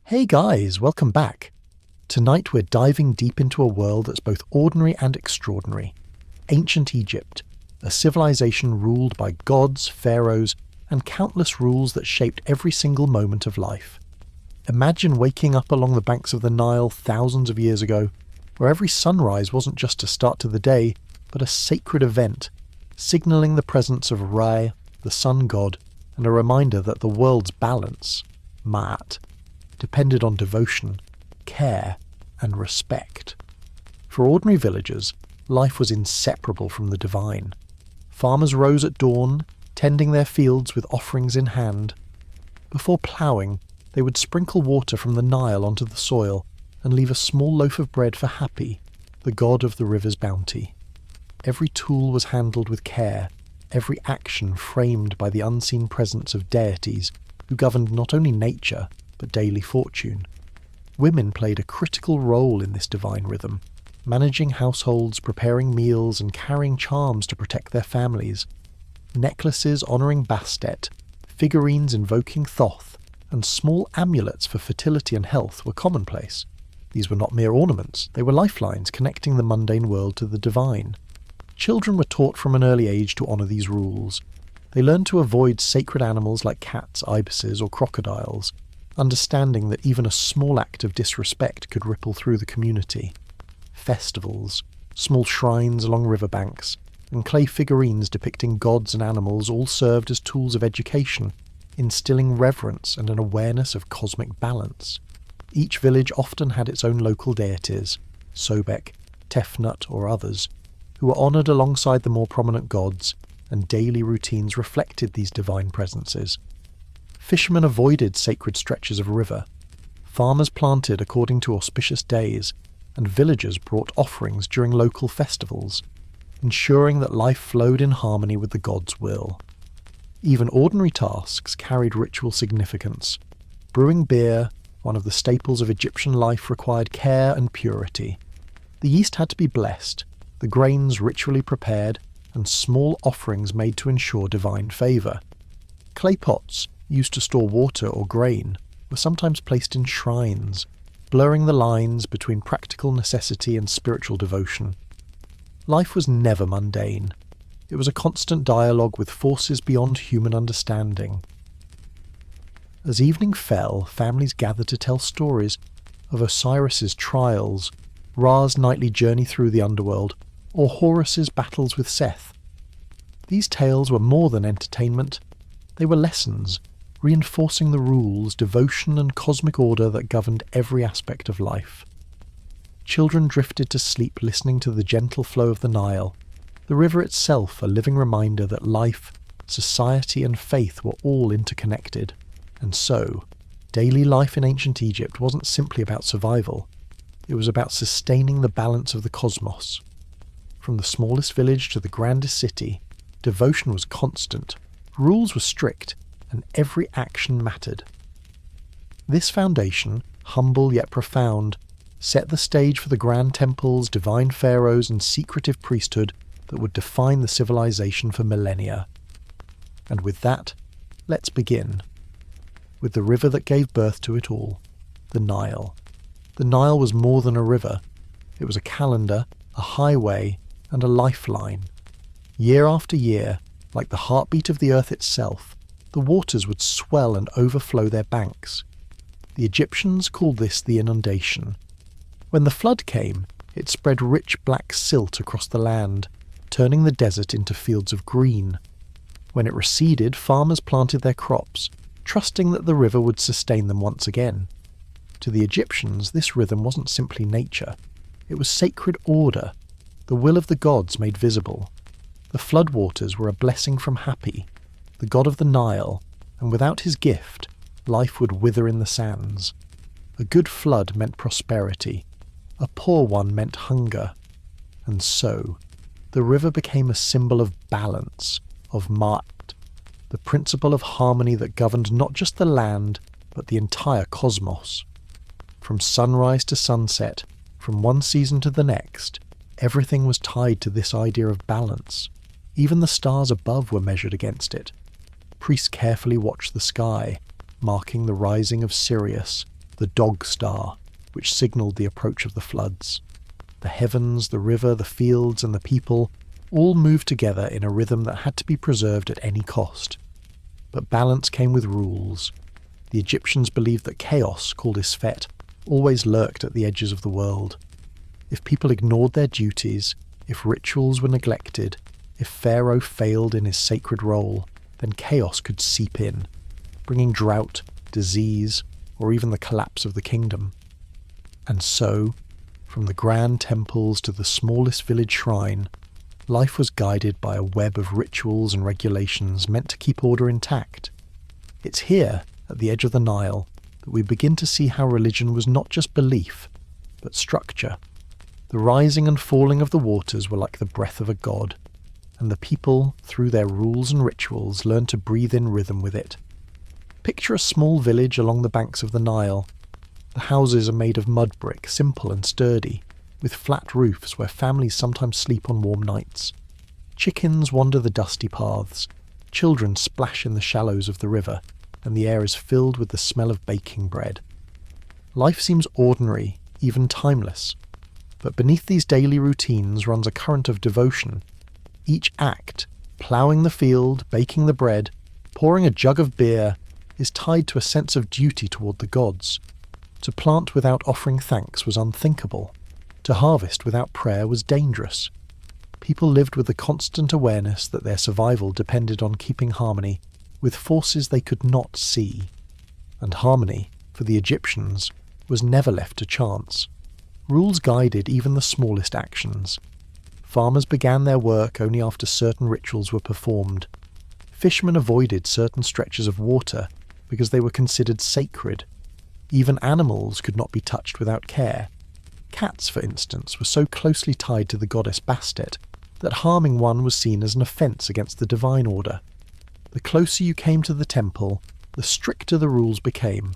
Hey guys, welcome back. Tonight we're diving deep into a world that's both ordinary and extraordinary. Ancient Egypt, a civilization ruled by gods, pharaohs, and countless rules that shaped every single moment of life. Imagine waking up along the banks of the Nile thousands of years ago, where every sunrise wasn't just a start to the day, but a sacred event, signalling the presence of Ra, the sun god, and a reminder that the world's balance, Ma'at, depended on devotion, care, and respect. For ordinary villagers, life was inseparable from the divine. Farmers rose at dawn, tending their fields with offerings in hand. Before ploughing, they would sprinkle water from the Nile onto the soil and leave a small loaf of bread for Hapi, the god of the river's bounty. Every tool was handled with care, every action framed by the unseen presence of deities who governed not only nature, but daily fortune. Women played a critical role in this divine rhythm, managing households, preparing meals, and carrying charms to protect their families. Necklaces honouring Bastet, figurines invoking Thoth, and small amulets for fertility and health were commonplace. These were not mere ornaments, they were lifelines connecting the mundane world to the divine. Children were taught from an early age to honour these rules. They learned to avoid sacred animals like cats, ibises, or crocodiles, understanding that even a small act of disrespect could ripple through the community. Festivals, small shrines along riverbanks, and clay figurines depicting gods and animals all served as tools of education, instilling reverence and an awareness of cosmic balance. Each village often had its own local deities, Sobek, Tefnut, or others, who were honoured alongside the more prominent gods, and daily routines reflected these divine presences. Fishermen avoided sacred stretches of river. Farmers planted according to auspicious days, and villagers brought offerings during local festivals, ensuring that life flowed in harmony with the gods' will. Even ordinary tasks carried ritual significance. Brewing beer, one of the staples of Egyptian life, required care and purity. The yeast had to be blessed, the grains ritually prepared, and small offerings made to ensure divine favour. Clay pots, used to store water or grain, were sometimes placed in shrines, blurring the lines between practical necessity and spiritual devotion. Life was never mundane. It was a constant dialogue with forces beyond human understanding. As evening fell, families gathered to tell stories of Osiris's trials, Ra's nightly journey through the underworld, or Horus's battles with Seth. These tales were more than entertainment. They were lessons, reinforcing the rules, devotion, and cosmic order that governed every aspect of life. Children drifted to sleep listening to the gentle flow of the Nile, the river itself a living reminder that life, society, and faith were all interconnected. And so, daily life in ancient Egypt wasn't simply about survival. It was about sustaining the balance of the cosmos. From the smallest village to the grandest city, devotion was constant, rules were strict, and every action mattered. This foundation, humble yet profound, set the stage for the grand temples, divine pharaohs, and secretive priesthood that would define the civilization for millennia. And with that, let's begin. With the river that gave birth to it all, the Nile. The Nile was more than a river. It was a calendar, a highway, and a lifeline. Year after year, like the heartbeat of the earth itself, the waters would swell and overflow their banks. The Egyptians called this the inundation. When the flood came, it spread rich black silt across the land, turning the desert into fields of green. When it receded, farmers planted their crops, trusting that the river would sustain them once again. To the Egyptians, this rhythm wasn't simply nature. It was sacred order, the will of the gods made visible. The floodwaters were a blessing from Hapi, the god of the Nile, and without his gift, life would wither in the sands. A good flood meant prosperity. A poor one meant hunger. And so, the river became a symbol of balance, of Ma'at, the principle of harmony that governed not just the land, but the entire cosmos. From sunrise to sunset, from one season to the next, everything was tied to this idea of balance. Even the stars above were measured against it. Priests carefully watched the sky, marking the rising of Sirius, the dog star, which signalled the approach of the floods. The heavens, the river, the fields, and the people all moved together in a rhythm that had to be preserved at any cost. But balance came with rules. The Egyptians believed that chaos, called Isfet, always lurked at the edges of the world. If people ignored their duties, if rituals were neglected, if Pharaoh failed in his sacred role, then chaos could seep in, bringing drought, disease, or even the collapse of the kingdom. And so, from the grand temples to the smallest village shrine, life was guided by a web of rituals and regulations meant to keep order intact. It's here, at the edge of the Nile, that we begin to see how religion was not just belief, but structure. The rising and falling of the waters were like the breath of a god, and the people, through their rules and rituals, learned to breathe in rhythm with it. Picture a small village along the banks of the Nile. The houses are made of mud brick, simple and sturdy, with flat roofs where families sometimes sleep on warm nights. Chickens wander the dusty paths, children splash in the shallows of the river, and the air is filled with the smell of baking bread. Life seems ordinary, even timeless, but beneath these daily routines runs a current of devotion. Each act, ploughing the field, baking the bread, pouring a jug of beer, is tied to a sense of duty toward the gods. To plant without offering thanks was unthinkable. To harvest without prayer was dangerous. People lived with the constant awareness that their survival depended on keeping harmony with forces they could not see. And harmony, for the Egyptians, was never left to chance. Rules guided even the smallest actions. Farmers began their work only after certain rituals were performed. Fishermen avoided certain stretches of water because they were considered sacred. Even animals could not be touched without care. Cats, for instance, were so closely tied to the goddess Bastet that harming one was seen as an offence against the divine order. The closer you came to the temple, the stricter the rules became.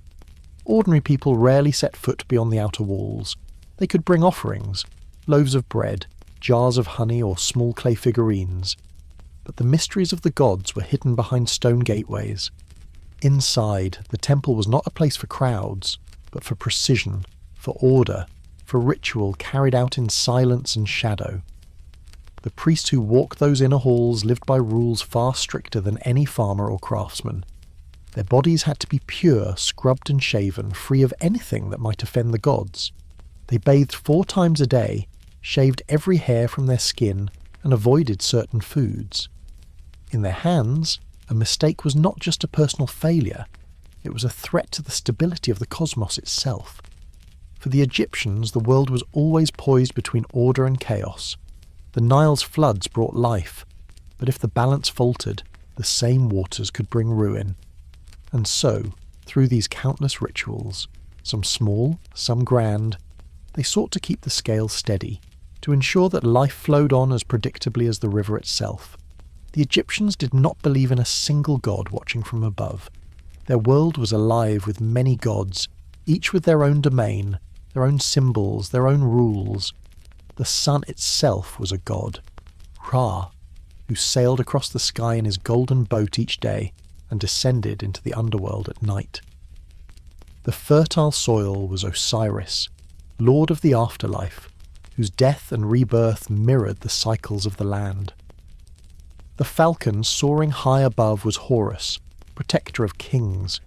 Ordinary people rarely set foot beyond the outer walls. They could bring offerings, loaves of bread, jars of honey, or small clay figurines. But the mysteries of the gods were hidden behind stone gateways. Inside, the temple was not a place for crowds, but for precision, for order, for ritual carried out in silence and shadow. The priests who walked those inner halls lived by rules far stricter than any farmer or craftsman. Their bodies had to be pure, scrubbed and shaven, free of anything that might offend the gods. They bathed 4 times a day, shaved every hair from their skin, and avoided certain foods. In their hands, a mistake was not just a personal failure, it was a threat to the stability of the cosmos itself. For the Egyptians, the world was always poised between order and chaos. The Nile's floods brought life, but if the balance faltered, the same waters could bring ruin. And so, through these countless rituals, some small, some grand, they sought to keep the scale steady, to ensure that life flowed on as predictably as the river itself. The Egyptians did not believe in a single god watching from above. Their world was alive with many gods, each with their own domain, their own symbols, their own rules. The sun itself was a god, Ra, who sailed across the sky in his golden boat each day and descended into the underworld at night. The fertile soil was Osiris, lord of the afterlife, whose death and rebirth mirrored the cycles of the land. The falcon soaring high above was Horus, protector of kings.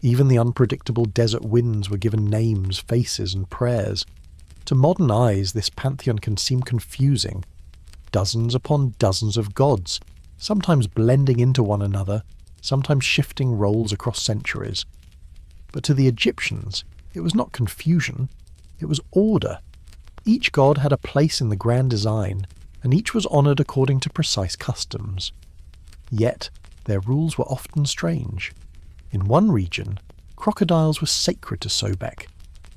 Even the unpredictable desert winds were given names, faces, and prayers. To modern eyes, this pantheon can seem confusing. Dozens upon dozens of gods, sometimes blending into one another, sometimes shifting roles across centuries. But to the Egyptians, it was not confusion, it was order. Each god had a place in the grand design, and each was honoured according to precise customs. Yet, their rules were often strange. In one region, crocodiles were sacred to Sobek,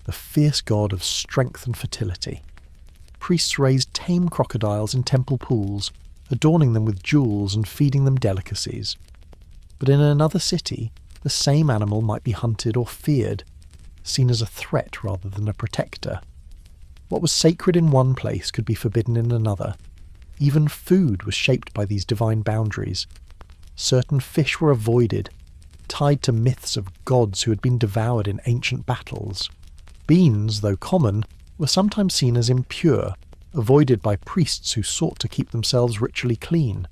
the fierce god of strength and fertility. Priests raised tame crocodiles in temple pools, adorning them with jewels and feeding them delicacies. But in another city, the same animal might be hunted or feared, seen as a threat rather than a protector. What was sacred in one place could be forbidden in another. Even food was shaped by these divine boundaries. Certain fish were avoided. tied to myths of gods who had been devoured in ancient battles. Beans, though common, were sometimes seen as impure, avoided by priests who sought to keep themselves ritually clean.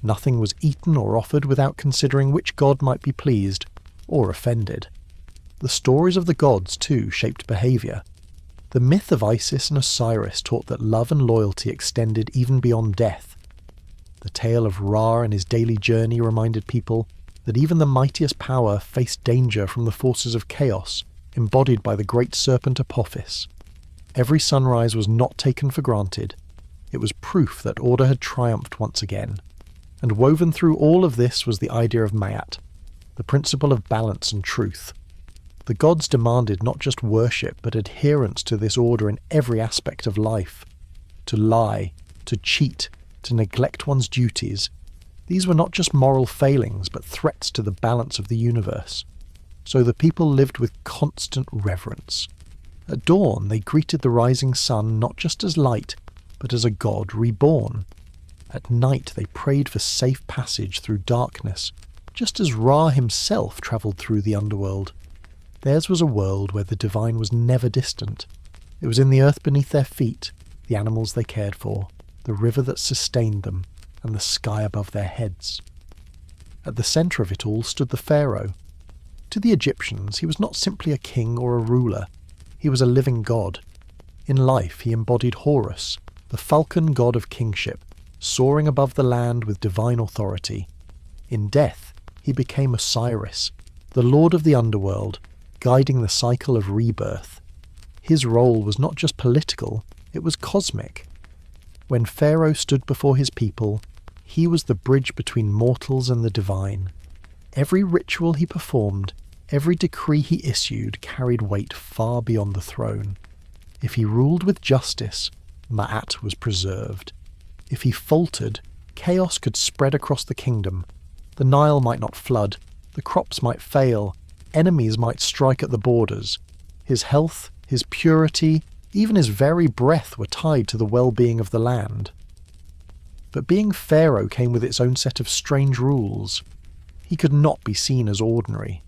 Nothing was eaten or offered without considering which god might be pleased or offended. The stories of the gods, too, shaped behaviour. The myth of Isis and Osiris taught that love and loyalty extended even beyond death. The tale of Ra and his daily journey reminded people that even the mightiest power faced danger from the forces of chaos, embodied by the great serpent Apophis. Every sunrise was not taken for granted. It was proof that order had triumphed once again. And woven through all of this was the idea of Ma'at, the principle of balance and truth. The gods demanded not just worship, but adherence to this order in every aspect of life. To lie, to cheat, to neglect one's duties. These were not just moral failings, but threats to the balance of the universe. So the people lived with constant reverence. At dawn, they greeted the rising sun not just as light, but as a god reborn. At night, they prayed for safe passage through darkness, just as Ra himself travelled through the underworld. Theirs was a world where the divine was never distant. It was in the earth beneath their feet, the animals they cared for, the river that sustained them, and the sky above their heads. At the centre of it all stood the pharaoh. To the Egyptians, he was not simply a king or a ruler. He was a living god. In life, he embodied Horus, the falcon god of kingship, soaring above the land with divine authority. In death, he became Osiris, the lord of the underworld, guiding the cycle of rebirth. His role was not just political, it was cosmic. When Pharaoh stood before his people, he was the bridge between mortals and the divine. Every ritual he performed, every decree he issued carried weight far beyond the throne. If he ruled with justice, Ma'at was preserved. If he faltered, chaos could spread across the kingdom. The Nile might not flood, the crops might fail, enemies might strike at the borders. His health, his purity, even his very breath were tied to the well-being of the land. But being Pharaoh came with its own set of strange rules. He could not be seen as ordinary.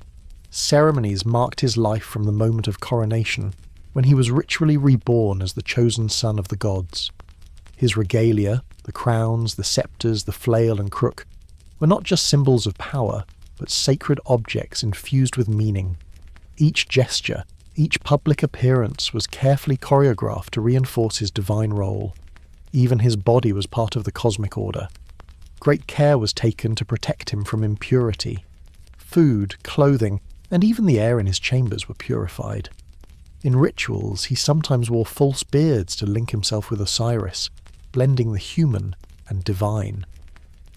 Ceremonies marked his life from the moment of coronation, when he was ritually reborn as the chosen son of the gods. His regalia, the crowns, the sceptres, the flail and crook, were not just symbols of power, but sacred objects infused with meaning. Each gesture, each public appearance was carefully choreographed to reinforce his divine role. Even his body was part of the cosmic order. Great care was taken to protect him from impurity. Food, clothing, and even the air in his chambers were purified. In rituals, he sometimes wore false beards to link himself with Osiris, blending the human and divine.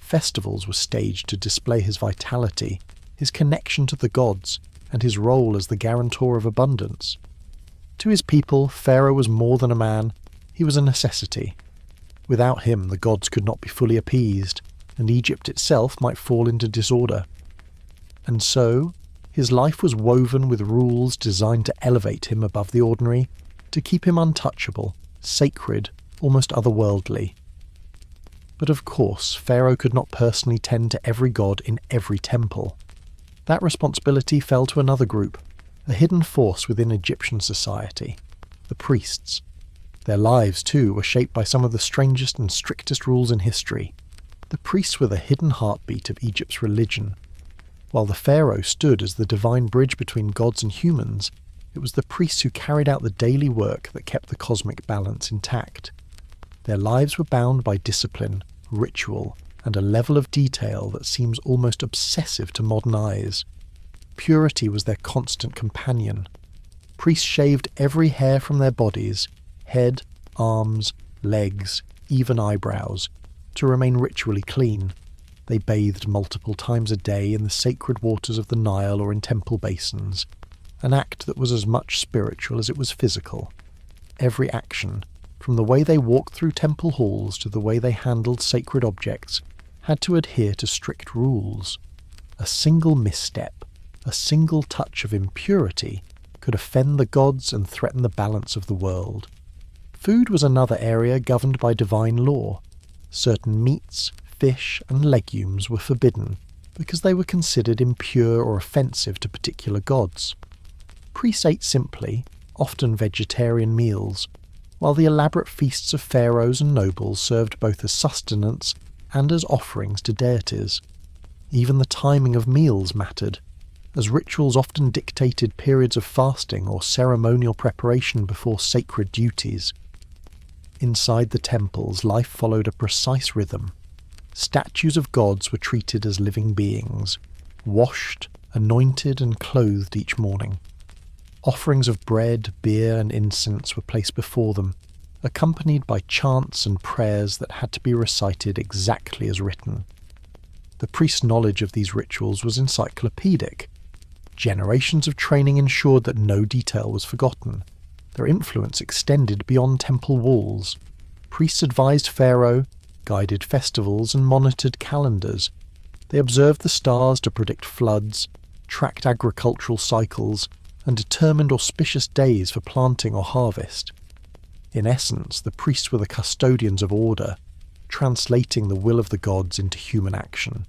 Festivals were staged to display his vitality, his connection to the gods, and his role as the guarantor of abundance. To his people, Pharaoh was more than a man, he was a necessity. Without him, the gods could not be fully appeased, and Egypt itself might fall into disorder. And so, his life was woven with rules designed to elevate him above the ordinary, to keep him untouchable, sacred, almost otherworldly. But of course, Pharaoh could not personally tend to every god in every temple. That responsibility fell to another group, a hidden force within Egyptian society, the priests. Their lives, too, were shaped by some of the strangest and strictest rules in history. The priests were the hidden heartbeat of Egypt's religion. While the pharaoh stood as the divine bridge between gods and humans, it was the priests who carried out the daily work that kept the cosmic balance intact. Their lives were bound by discipline, ritual, and a level of detail that seems almost obsessive to modern eyes. Purity was their constant companion. Priests shaved every hair from their bodies, head, arms, legs, even eyebrows, to remain ritually clean. They bathed multiple times a day in the sacred waters of the Nile or in temple basins, an act that was as much spiritual as it was physical. Every action, from the way they walked through temple halls to the way they handled sacred objects, had to adhere to strict rules. A single misstep, a single touch of impurity, could offend the gods and threaten the balance of the world. Food was another area governed by divine law. Certain meats, fish, and legumes were forbidden, because they were considered impure or offensive to particular gods. Priests ate simply, often vegetarian meals, while the elaborate feasts of pharaohs and nobles served both as sustenance and as offerings to deities. Even the timing of meals mattered, as rituals often dictated periods of fasting or ceremonial preparation before sacred duties. Inside the temples, life followed a precise rhythm. Statues of gods were treated as living beings, washed, anointed and clothed each morning. Offerings of bread, beer and incense were placed before them, accompanied by chants and prayers that had to be recited exactly as written. The priest's knowledge of these rituals was encyclopedic. Generations of training ensured that no detail was forgotten. Their influence extended beyond temple walls. Priests advised Pharaoh, guided festivals and monitored calendars. They observed the stars to predict floods, tracked agricultural cycles, and determined auspicious days for planting or harvest. In essence, the priests were the custodians of order, translating the will of the gods into human action.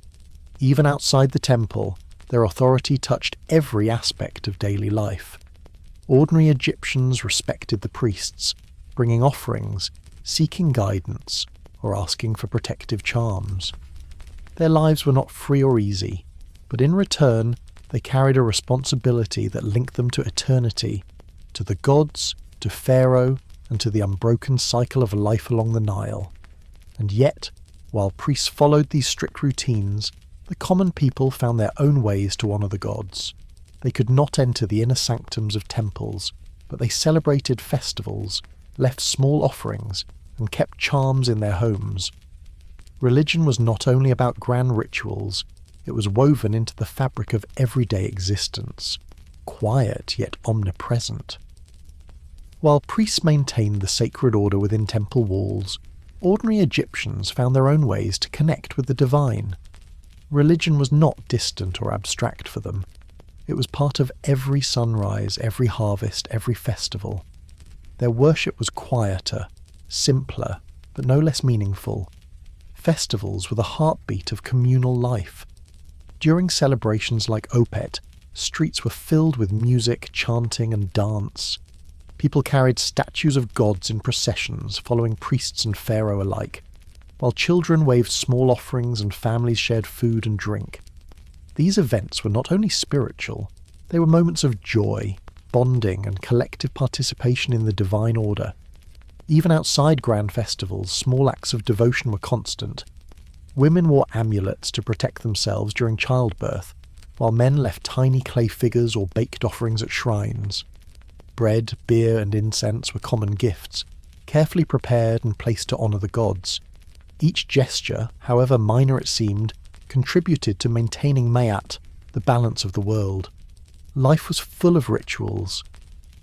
Even outside the temple, their authority touched every aspect of daily life. Ordinary Egyptians respected the priests, bringing offerings, seeking guidance, or asking for protective charms. Their lives were not free or easy, but in return, they carried a responsibility that linked them to eternity, to the gods, to Pharaoh, and to the unbroken cycle of life along the Nile. And yet, while priests followed these strict routines, the common people found their own ways to honour the gods. They could not enter the inner sanctums of temples, but they celebrated festivals, left small offerings, and kept charms in their homes. Religion was not only about grand rituals, it was woven into the fabric of everyday existence, quiet yet omnipresent. While priests maintained the sacred order within temple walls, ordinary Egyptians found their own ways to connect with the divine. Religion was not distant or abstract for them. It was part of every sunrise, every harvest, every festival. Their worship was quieter, simpler, but no less meaningful. Festivals were the heartbeat of communal life. During celebrations like Opet, streets were filled with music, chanting and dance. People carried statues of gods in processions, following priests and pharaoh alike, while children waved small offerings and families shared food and drink. These events were not only spiritual, they were moments of joy, bonding and collective participation in the divine order. Even outside grand festivals, small acts of devotion were constant. Women wore amulets to protect themselves during childbirth, while men left tiny clay figures or baked offerings at shrines. Bread, beer and incense were common gifts, carefully prepared and placed to honour the gods. Each gesture, however minor it seemed, contributed to maintaining Mayat, the balance of the world. Life was full of rituals.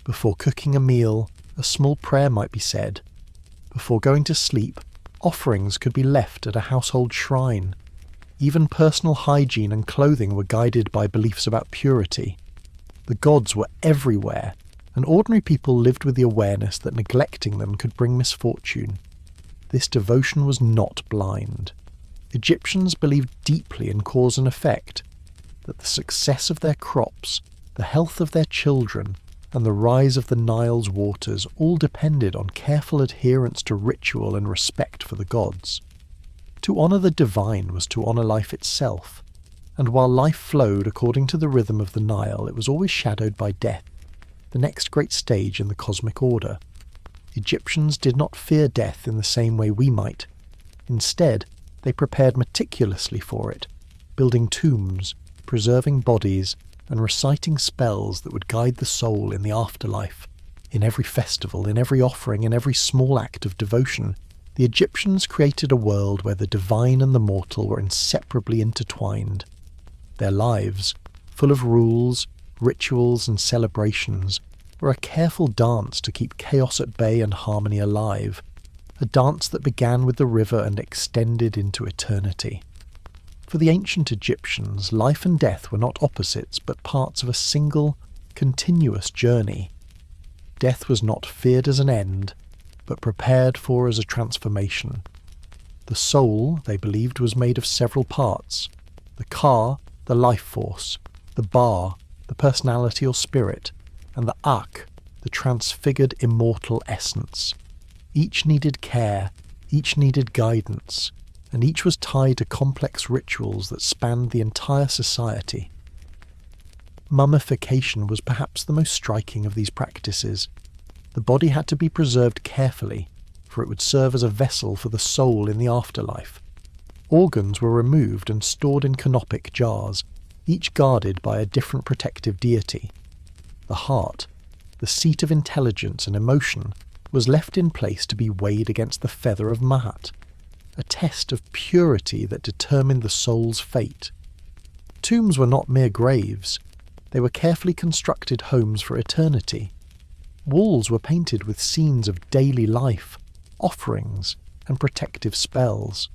Before cooking a meal, a small prayer might be said. Before going to sleep, offerings could be left at a household shrine. Even personal hygiene and clothing were guided by beliefs about purity. The gods were everywhere, and ordinary people lived with the awareness that neglecting them could bring misfortune. This devotion was not blind. Egyptians believed deeply in cause and effect, that the success of their crops, the health of their children, and the rise of the Nile's waters all depended on careful adherence to ritual and respect for the gods. To honour the divine was to honour life itself, and while life flowed according to the rhythm of the Nile, it was always shadowed by death, the next great stage in the cosmic order. Egyptians did not fear death in the same way we might. Instead, they prepared meticulously for it, building tombs, preserving bodies, and reciting spells that would guide the soul in the afterlife. In every festival, in every offering, in every small act of devotion, the Egyptians created a world where the divine and the mortal were inseparably intertwined. Their lives, full of rules, rituals and celebrations, were a careful dance to keep chaos at bay and harmony alive, a dance that began with the river and extended into eternity. For the ancient Egyptians, life and death were not opposites but parts of a single, continuous journey. Death was not feared as an end, but prepared for as a transformation. The soul, they believed, was made of several parts. the ka, the life force, the ba, the personality or spirit, and the ak, the transfigured immortal essence. Each needed care, each needed guidance, and each was tied to complex rituals that spanned the entire society. Mummification was perhaps the most striking of these practices. The body had to be preserved carefully, for it would serve as a vessel for the soul in the afterlife. Organs were removed and stored in canopic jars, each guarded by a different protective deity. The heart, the seat of intelligence and emotion, was left in place to be weighed against the feather of Mahat, a test of purity that determined the soul's fate. Tombs were not mere graves. They were carefully constructed homes for eternity. Walls were painted with scenes of daily life, offerings, and protective spells.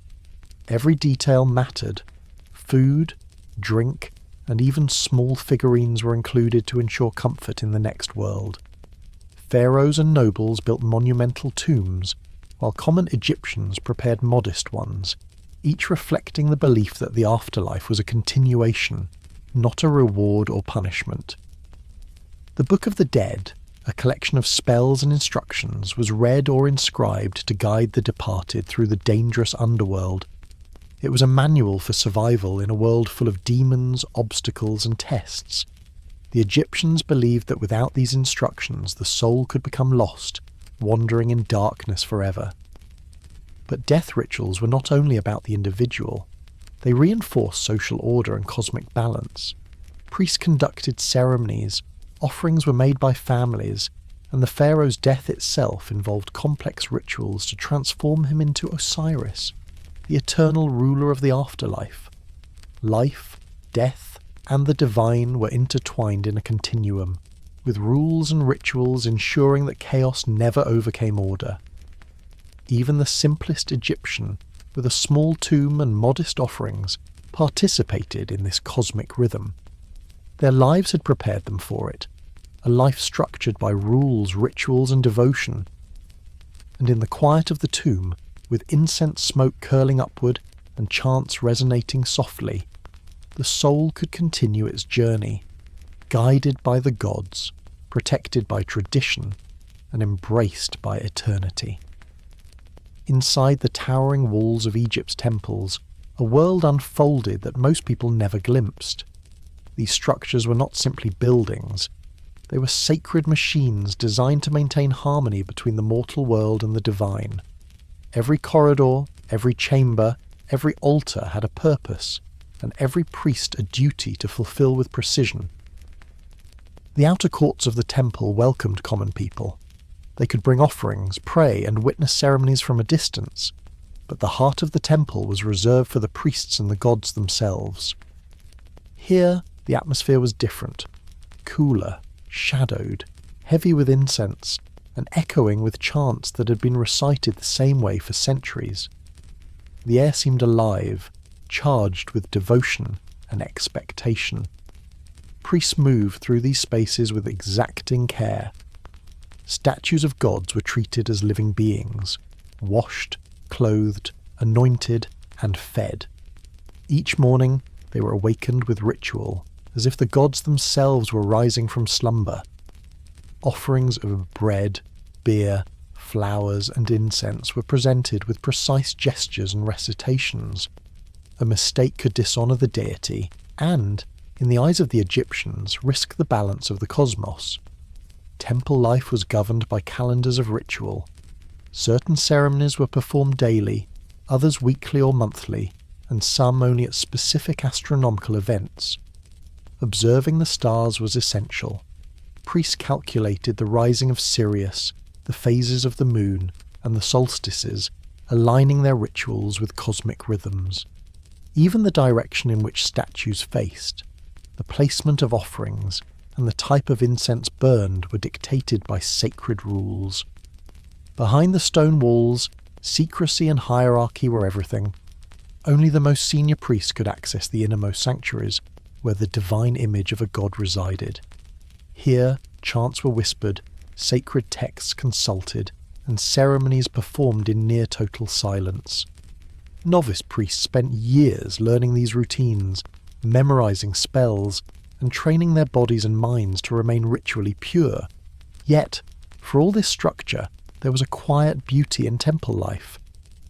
Every detail mattered. Food, drink, and even small figurines were included to ensure comfort in the next world. Pharaohs and nobles built monumental tombs, while common Egyptians prepared modest ones, each reflecting the belief that the afterlife was a continuation, not a reward or punishment. The Book of the Dead, a collection of spells and instructions, was read or inscribed to guide the departed through the dangerous underworld. It was a manual for survival in a world full of demons, obstacles, and tests. The Egyptians believed that without these instructions the soul could become lost, wandering in darkness forever. But death rituals were not only about the individual. They reinforced social order and cosmic balance. Priests conducted ceremonies, offerings were made by families, and the pharaoh's death itself involved complex rituals to transform him into Osiris, the eternal ruler of the afterlife. Life, death, and the divine were intertwined in a continuum, with rules and rituals ensuring that chaos never overcame order. Even the simplest Egyptian, with a small tomb and modest offerings, participated in this cosmic rhythm. Their lives had prepared them for it, a life structured by rules, rituals, and devotion. And in the quiet of the tomb, with incense smoke curling upward and chants resonating softly, the soul could continue its journey, guided by the gods, protected by tradition, and embraced by eternity. Inside the towering walls of Egypt's temples, a world unfolded that most people never glimpsed. These structures were not simply buildings. They were sacred machines designed to maintain harmony between the mortal world and the divine. Every corridor, every chamber, every altar had a purpose, and every priest a duty to fulfill with precision. The outer courts of the temple welcomed common people. They could bring offerings, pray, and witness ceremonies from a distance, but the heart of the temple was reserved for the priests and the gods themselves. Here, the atmosphere was different, cooler, shadowed, heavy with incense, and echoing with chants that had been recited the same way for centuries. The air seemed alive, charged with devotion and expectation. Priests moved through these spaces with exacting care. Statues of gods were treated as living beings, washed, clothed, anointed, and fed. Each morning they were awakened with ritual, as if the gods themselves were rising from slumber. Offerings of bread, beer, flowers, and incense were presented with precise gestures and recitations. A mistake could dishonour the deity and, in the eyes of the Egyptians, risk the balance of the cosmos. Temple life was governed by calendars of ritual. Certain ceremonies were performed daily, others weekly or monthly, and some only at specific astronomical events. Observing the stars was essential. Priests calculated the rising of Sirius, the phases of the moon, and the solstices, aligning their rituals with cosmic rhythms. Even the direction in which statues faced, the placement of offerings, and the type of incense burned were dictated by sacred rules. Behind the stone walls, secrecy and hierarchy were everything. Only the most senior priests could access the innermost sanctuaries, where the divine image of a god resided. Here, chants were whispered, sacred texts consulted, and ceremonies performed in near-total silence. Novice priests spent years learning these routines, memorizing spells, and training their bodies and minds to remain ritually pure. Yet, for all this structure, there was a quiet beauty in temple life.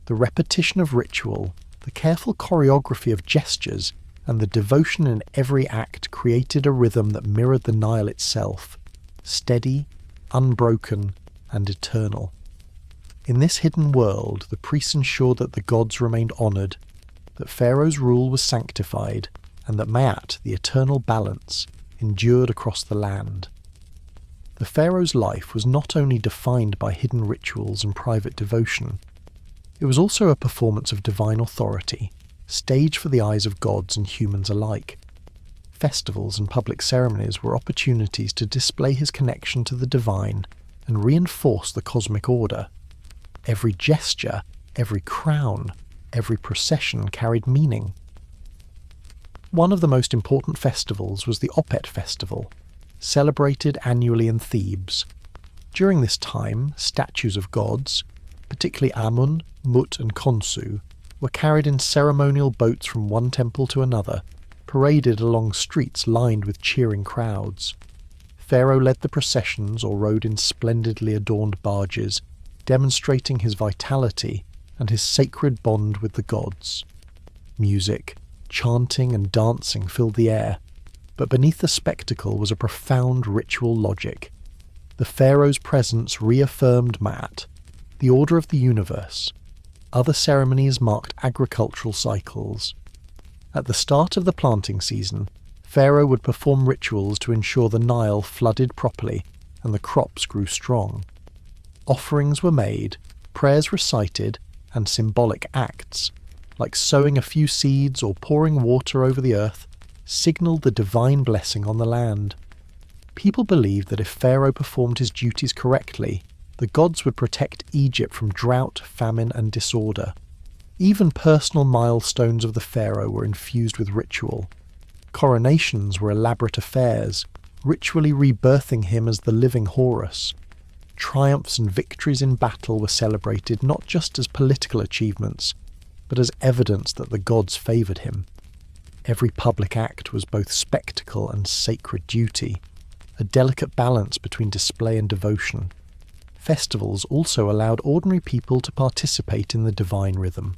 The repetition of ritual, the careful choreography of gestures, and the devotion in every act created a rhythm that mirrored the Nile itself, steady, unbroken, and eternal. In this hidden world, the priests ensured that the gods remained honoured, that Pharaoh's rule was sanctified, and that Ma'at, the eternal balance, endured across the land. The Pharaoh's life was not only defined by hidden rituals and private devotion, it was also a performance of divine authority, staged for the eyes of gods and humans alike. Festivals and public ceremonies were opportunities to display his connection to the divine and reinforce the cosmic order. Every gesture, every crown, every procession carried meaning. One of the most important festivals was the Opet festival, celebrated annually in Thebes. During this time, statues of gods, particularly Amun, Mut and Khonsu, were carried in ceremonial boats from one temple to another, paraded along streets lined with cheering crowds. Pharaoh led the processions or rode in splendidly adorned barges, demonstrating his vitality and his sacred bond with the gods. Music, chanting and dancing filled the air, but beneath the spectacle was a profound ritual logic. The pharaoh's presence reaffirmed Ma'at, the order of the universe. Other ceremonies marked agricultural cycles. At the start of the planting season, Pharaoh would perform rituals to ensure the Nile flooded properly and the crops grew strong. Offerings were made, prayers recited, and symbolic acts, like sowing a few seeds or pouring water over the earth, signalled the divine blessing on the land. People believed that if Pharaoh performed his duties correctly, the gods would protect Egypt from drought, famine, and disorder. Even personal milestones of the pharaoh were infused with ritual. Coronations were elaborate affairs, ritually rebirthing him as the living Horus. Triumphs and victories in battle were celebrated not just as political achievements, but as evidence that the gods favoured him. Every public act was both spectacle and sacred duty, a delicate balance between display and devotion. Festivals also allowed ordinary people to participate in the divine rhythm.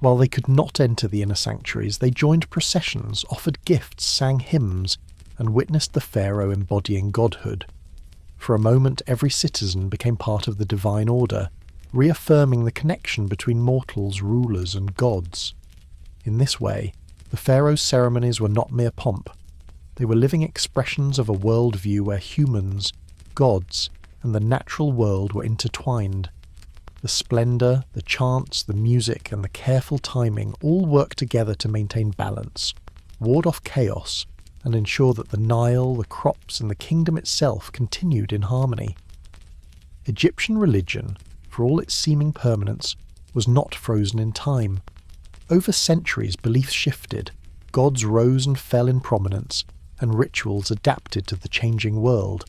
While they could not enter the inner sanctuaries, they joined processions, offered gifts, sang hymns, and witnessed the pharaoh embodying godhood. For a moment, every citizen became part of the divine order, reaffirming the connection between mortals, rulers, and gods. In this way, the pharaoh's ceremonies were not mere pomp. They were living expressions of a worldview where humans, gods, and the natural world were intertwined. The splendour, the chants, the music, and the careful timing all worked together to maintain balance, ward off chaos, and ensure that the Nile, the crops, and the kingdom itself continued in harmony. Egyptian religion, for all its seeming permanence, was not frozen in time. Over centuries, beliefs shifted, gods rose and fell in prominence, and rituals adapted to the changing world.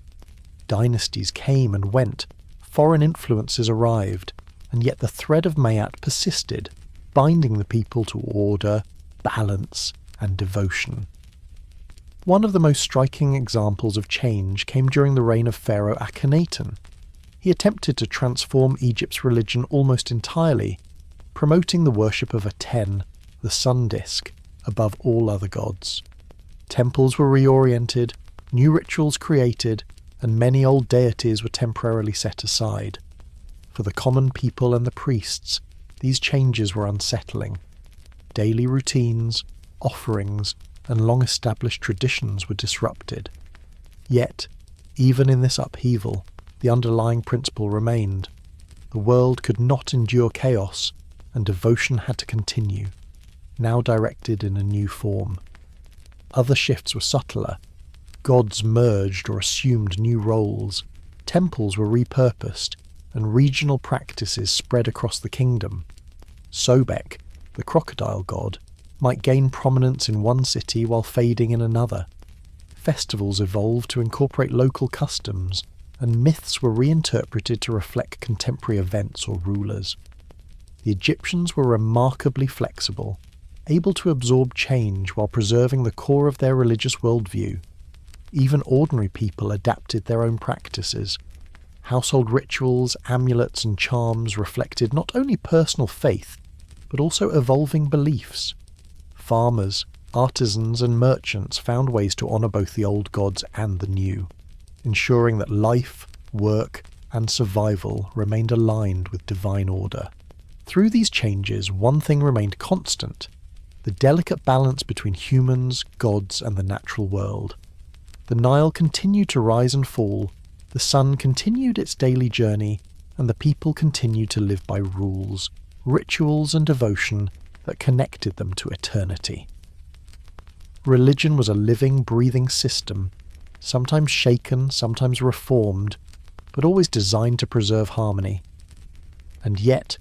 Dynasties came and went, foreign influences arrived, and yet the thread of Ma'at persisted, binding the people to order, balance, and devotion. One of the most striking examples of change came during the reign of Pharaoh Akhenaten. He attempted to transform Egypt's religion almost entirely, promoting the worship of Aten, the sun disk, above all other gods. Temples were reoriented, new rituals created, and many old deities were temporarily set aside. For the common people and the priests, these changes were unsettling. Daily routines, offerings, and long-established traditions were disrupted. Yet, even in this upheaval, the underlying principle remained. The world could not endure chaos, and devotion had to continue, now directed in a new form. Other shifts were subtler. Gods merged or assumed new roles, temples were repurposed, and regional practices spread across the kingdom. Sobek, the crocodile god, might gain prominence in one city while fading in another. Festivals evolved to incorporate local customs, and myths were reinterpreted to reflect contemporary events or rulers. the Egyptians were remarkably flexible, able to absorb change while preserving the core of their religious worldview. Even ordinary people adapted their own practices. Household rituals, amulets, and charms reflected not only personal faith, but also evolving beliefs. Farmers, artisans, and merchants found ways to honour both the old gods and the new, ensuring that life, work, and survival remained aligned with divine order. Through these changes, one thing remained constant: the delicate balance between humans, gods, and the natural world. The Nile continued to rise and fall, the sun continued its daily journey, and the people continued to live by rules, rituals, and devotion that connected them to eternity. Religion was a living, breathing system, sometimes shaken, sometimes reformed, but always designed to preserve harmony. And yet,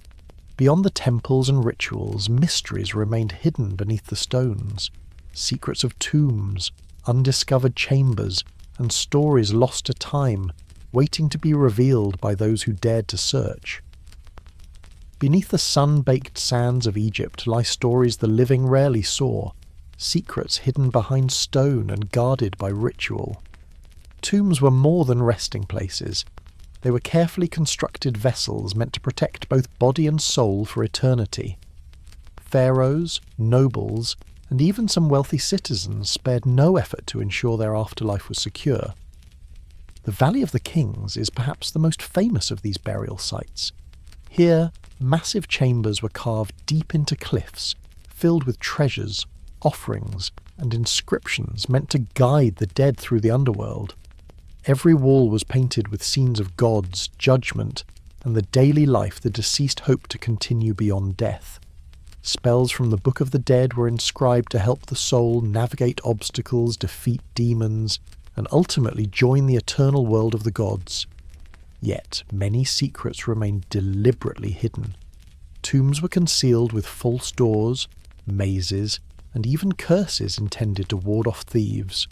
beyond the temples and rituals, mysteries remained hidden beneath the stones. Secrets of tombs, undiscovered chambers, and stories lost to time, waiting to be revealed by those who dared to search. Beneath the sun-baked sands of Egypt lie stories the living rarely saw, secrets hidden behind stone and guarded by ritual. Tombs were more than resting places. They were carefully constructed vessels meant to protect both body and soul for eternity. Pharaohs, nobles, and even some wealthy citizens spared no effort to ensure their afterlife was secure. The Valley of the Kings is perhaps the most famous of these burial sites. Here, massive chambers were carved deep into cliffs, filled with treasures, offerings, and inscriptions meant to guide the dead through the underworld. Every wall was painted with scenes of gods, judgment, and the daily life the deceased hoped to continue beyond death. Spells from the Book of the Dead were inscribed to help the soul navigate obstacles, defeat demons, and ultimately join the eternal world of the gods. Yet many secrets remained deliberately hidden. Tombs were concealed with false doors, mazes, and even curses intended to ward off thieves.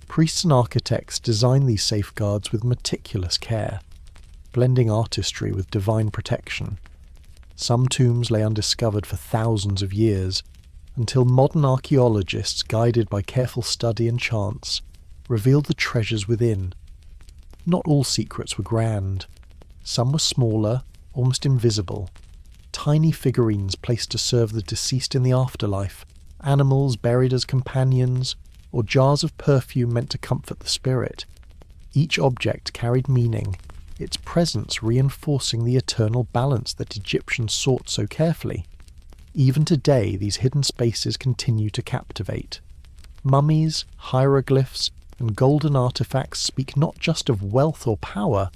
Priests and architects designed these safeguards with meticulous care, blending artistry with divine protection. Some tombs lay undiscovered for thousands of years, until modern archaeologists, guided by careful study and chance, revealed the treasures within. Not all secrets were grand. Some were smaller, almost invisible. Tiny figurines placed to serve the deceased in the afterlife, animals buried as companions, or jars of perfume meant to comfort the spirit. Each object carried meaning, its presence reinforcing the eternal balance that Egyptians sought so carefully. Even today, these hidden spaces continue to captivate. Mummies, hieroglyphs, and golden artifacts speak not just of wealth or power,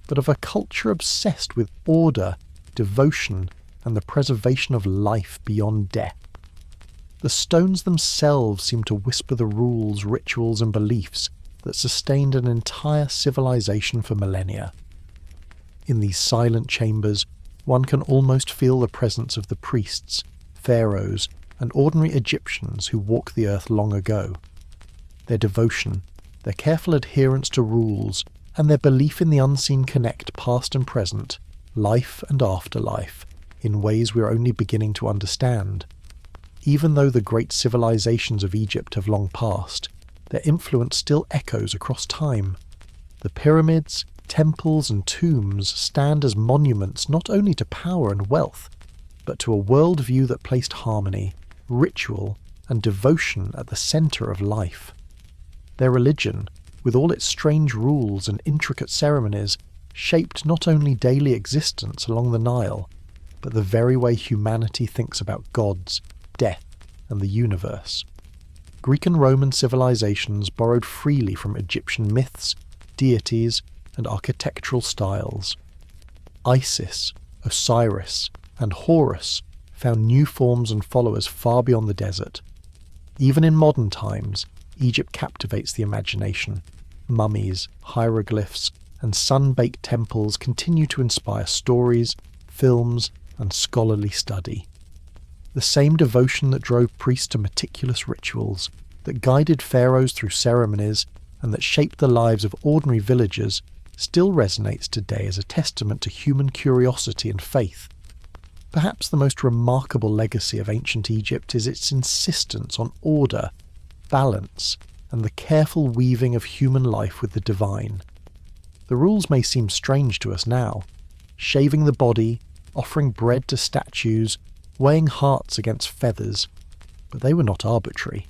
but of a culture obsessed with order, devotion, and the preservation of life beyond death. The stones themselves seem to whisper the rules, rituals, and beliefs that sustained an entire civilization for millennia. In these silent chambers, one can almost feel the presence of the priests, pharaohs, and ordinary Egyptians who walked the earth long ago. Their devotion, their careful adherence to rules, and their belief in the unseen connect past and present, life and afterlife, in ways we are only beginning to understand. Even though the great civilizations of Egypt have long passed, their influence still echoes across time. The pyramids, temples, and tombs stand as monuments not only to power and wealth, but to a worldview that placed harmony, ritual, and devotion at the center of life. Their religion, with all its strange rules and intricate ceremonies, shaped not only daily existence along the Nile, but the very way humanity thinks about gods, death, and the universe. Greek and Roman civilizations borrowed freely from Egyptian myths, deities, and architectural styles. Isis, Osiris, and Horus found new forms and followers far beyond the desert. Even in modern times, Egypt captivates the imagination. Mummies, hieroglyphs, and sun-baked temples continue to inspire stories, films, and scholarly study. The same devotion that drove priests to meticulous rituals, that guided pharaohs through ceremonies, and that shaped the lives of ordinary villagers, still resonates today as a testament to human curiosity and faith. Perhaps the most remarkable legacy of ancient Egypt is its insistence on order, balance, and the careful weaving of human life with the divine. The rules may seem strange to us now: shaving the body, offering bread to statues, weighing hearts against feathers, but they were not arbitrary.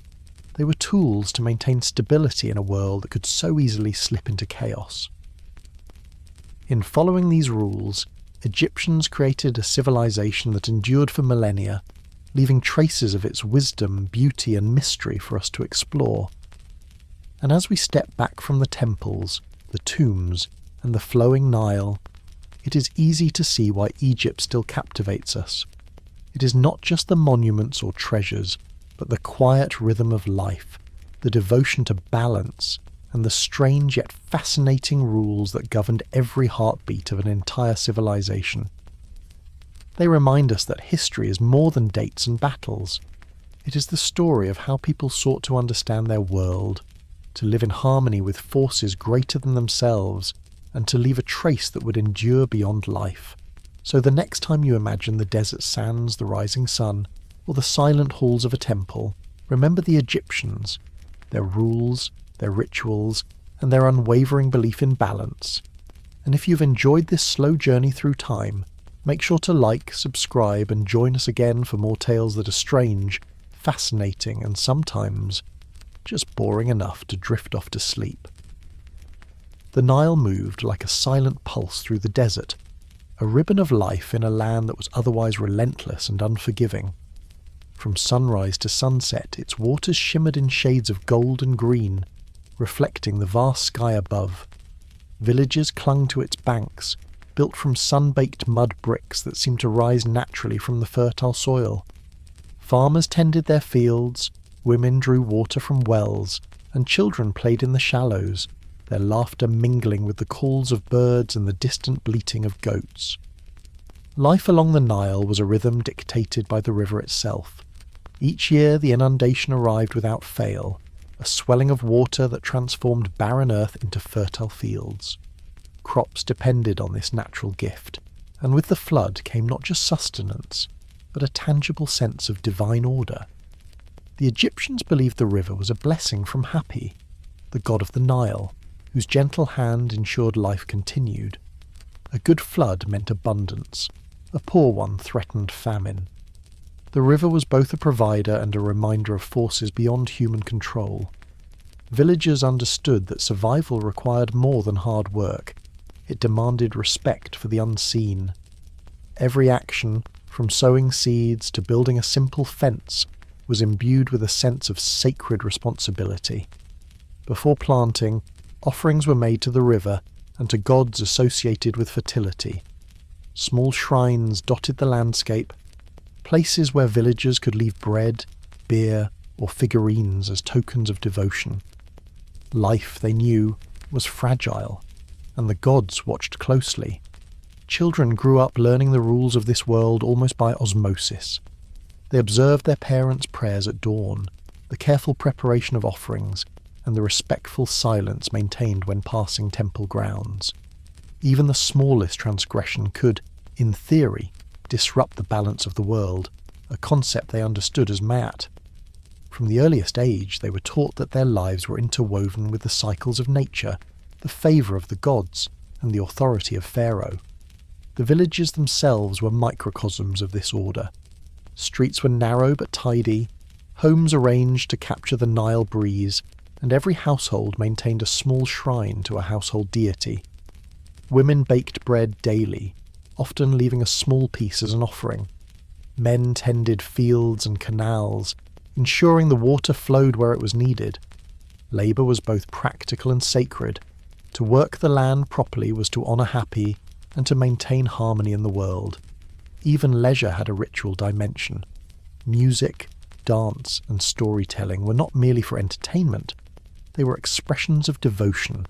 They were tools to maintain stability in a world that could so easily slip into chaos. In following these rules, Egyptians created a civilization that endured for millennia, leaving traces of its wisdom, beauty, and mystery for us to explore. And as we step back from the temples, the tombs, and the flowing Nile, it is easy to see why Egypt still captivates us. It is not just the monuments or treasures, but the quiet rhythm of life, the devotion to balance, and the strange yet fascinating rules that governed every heartbeat of an entire civilization. They remind us that history is more than dates and battles. It is the story of how people sought to understand their world, to live in harmony with forces greater than themselves, and to leave a trace that would endure beyond life. So the next time you imagine the desert sands, the rising sun, or the silent halls of a temple, remember the Egyptians, their rules, their rituals, and their unwavering belief in balance. And if you've enjoyed this slow journey through time, make sure to like, subscribe, and join us again for more tales that are strange, fascinating, and sometimes just boring enough to drift off to sleep. The Nile moved like a silent pulse through the desert, a ribbon of life in a land that was otherwise relentless and unforgiving. From sunrise to sunset, its waters shimmered in shades of gold and green, reflecting the vast sky above. Villages clung to its banks, built from sun-baked mud bricks that seemed to rise naturally from the fertile soil. Farmers tended their fields, women drew water from wells, and children played in the shallows, their laughter mingling with the calls of birds and the distant bleating of goats. Life along the Nile was a rhythm dictated by the river itself. Each year the inundation arrived without fail, a swelling of water that transformed barren earth into fertile fields. Crops depended on this natural gift, and with the flood came not just sustenance, but a tangible sense of divine order. The Egyptians believed the river was a blessing from Hapi, the god of the Nile, whose gentle hand ensured life continued. A good flood meant abundance, a poor one threatened famine. The river was both a provider and a reminder of forces beyond human control. Villagers understood that survival required more than hard work. It demanded respect for the unseen. Every action, from sowing seeds to building a simple fence, was imbued with a sense of sacred responsibility. Before planting, offerings were made to the river and to gods associated with fertility. Small shrines dotted the landscape, places where villagers could leave bread, beer, or figurines as tokens of devotion. Life, they knew, was fragile, and the gods watched closely. Children grew up learning the rules of this world almost by osmosis. They observed their parents' prayers at dawn, the careful preparation of offerings, and the respectful silence maintained when passing temple grounds. Even the smallest transgression could, in theory, disrupt the balance of the world, a concept they understood as ma'at. From the earliest age, they were taught that their lives were interwoven with the cycles of nature, the favour of the gods, and the authority of Pharaoh. The villages themselves were microcosms of this order. Streets were narrow but tidy, homes arranged to capture the Nile breeze, and every household maintained a small shrine to a household deity. Women baked bread daily, often leaving a small piece as an offering. Men tended fields and canals, ensuring the water flowed where it was needed. Labour was both practical and sacred. To work the land properly was to honour Hapi and to maintain harmony in the world. Even leisure had a ritual dimension. Music, dance, and storytelling were not merely for entertainment. They were expressions of devotion.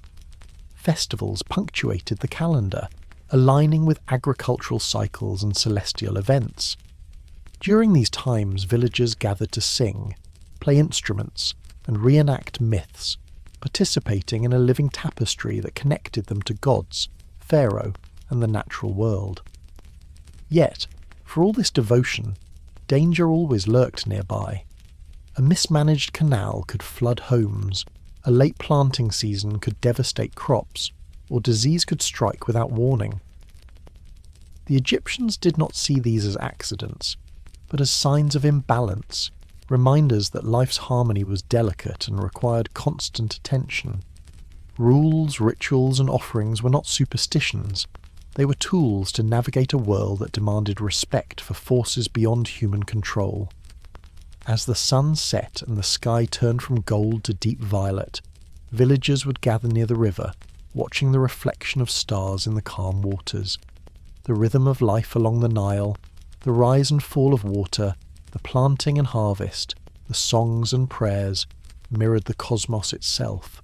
Festivals punctuated the calendar, aligning with agricultural cycles and celestial events. During these times, villagers gathered to sing, play instruments, and reenact myths, participating in a living tapestry that connected them to gods, Pharaoh, and the natural world. Yet, For all this devotion, danger always lurked nearby. A mismanaged canal could flood homes, a late planting season could devastate crops, or disease could strike without warning. The Egyptians did not see these as accidents, but as signs of imbalance, reminders that life's harmony was delicate and required constant attention. Rules, rituals, and offerings were not superstitions. They were tools to navigate a world that demanded respect for forces beyond human control. As the sun set and the sky turned from gold to deep violet, villagers would gather near the river, watching the reflection of stars in the calm waters. The rhythm of life along the Nile, the rise and fall of water, the planting and harvest, the songs and prayers, mirrored the cosmos itself.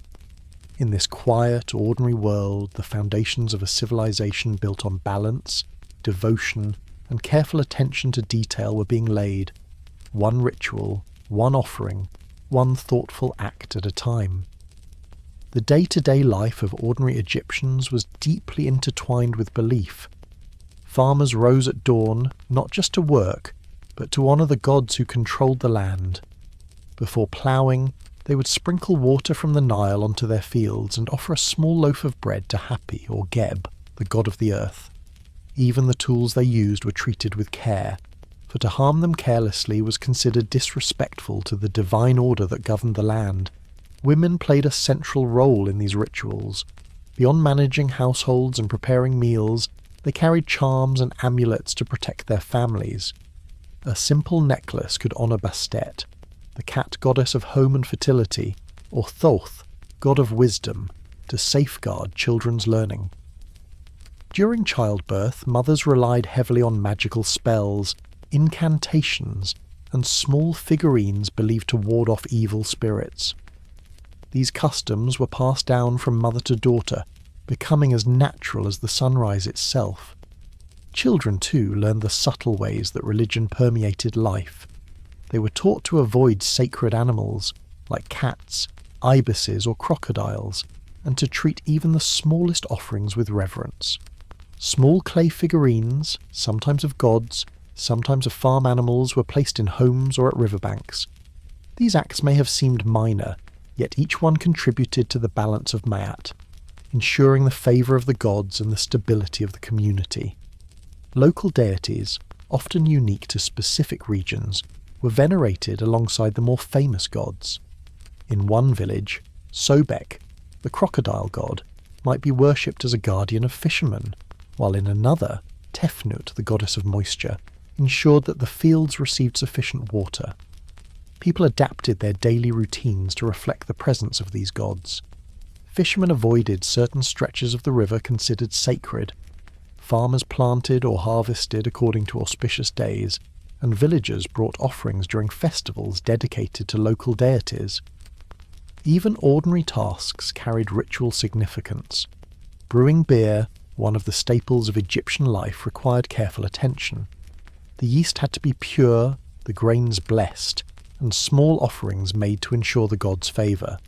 In this quiet, ordinary world, the foundations of a civilization built on balance, devotion, and careful attention to detail were being laid, one ritual, one offering, one thoughtful act at a time. The day-to-day life of ordinary Egyptians was deeply intertwined with belief. Farmers rose at dawn, not just to work, but to honour the gods who controlled the land. Before ploughing, they would sprinkle water from the Nile onto their fields and offer a small loaf of bread to Hapi or Geb, the god of the earth. Even the tools they used were treated with care, for to harm them carelessly was considered disrespectful to the divine order that governed the land. Women played a central role in these rituals. Beyond managing households and preparing meals, they carried charms and amulets to protect their families. A simple necklace could honour Bastet, the cat goddess of home and fertility, or Thoth, god of wisdom, to safeguard children's learning. During childbirth, mothers relied heavily on magical spells, incantations, and small figurines believed to ward off evil spirits. These customs were passed down from mother to daughter, becoming as natural as the sunrise itself. Children, too, learned the subtle ways that religion permeated life. They were taught to avoid sacred animals, like cats, ibises, or crocodiles, and to treat even the smallest offerings with reverence. Small clay figurines, sometimes of gods, sometimes of farm animals, were placed in homes or at riverbanks. These acts may have seemed minor, yet each one contributed to the balance of Ma'at, ensuring the favour of the gods and the stability of the community. Local deities, often unique to specific regions, were venerated alongside the more famous gods. In one village, Sobek, the crocodile god, might be worshipped as a guardian of fishermen, while in another, Tefnut, the goddess of moisture, ensured that the fields received sufficient water. People adapted their daily routines to reflect the presence of these gods. Fishermen avoided certain stretches of the river considered sacred. Farmers planted or harvested according to auspicious days, and villagers brought offerings during festivals dedicated to local deities. Even ordinary tasks carried ritual significance. Brewing beer, one of the staples of Egyptian life, required careful attention. The yeast had to be pure, the grains blessed, and small offerings made to ensure the gods' favour.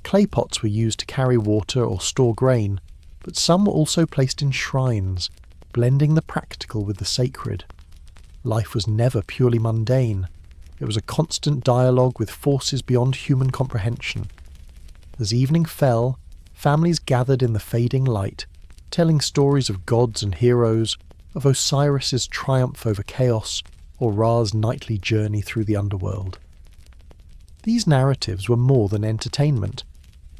Clay pots were used to carry water or store grain, but some were also placed in shrines, blending the practical with the sacred. Life was never purely mundane. It was a constant dialogue with forces beyond human comprehension. As evening fell, families gathered in the fading light, telling stories of gods and heroes, of Osiris's triumph over chaos, or Ra's nightly journey through the underworld. These narratives were more than entertainment.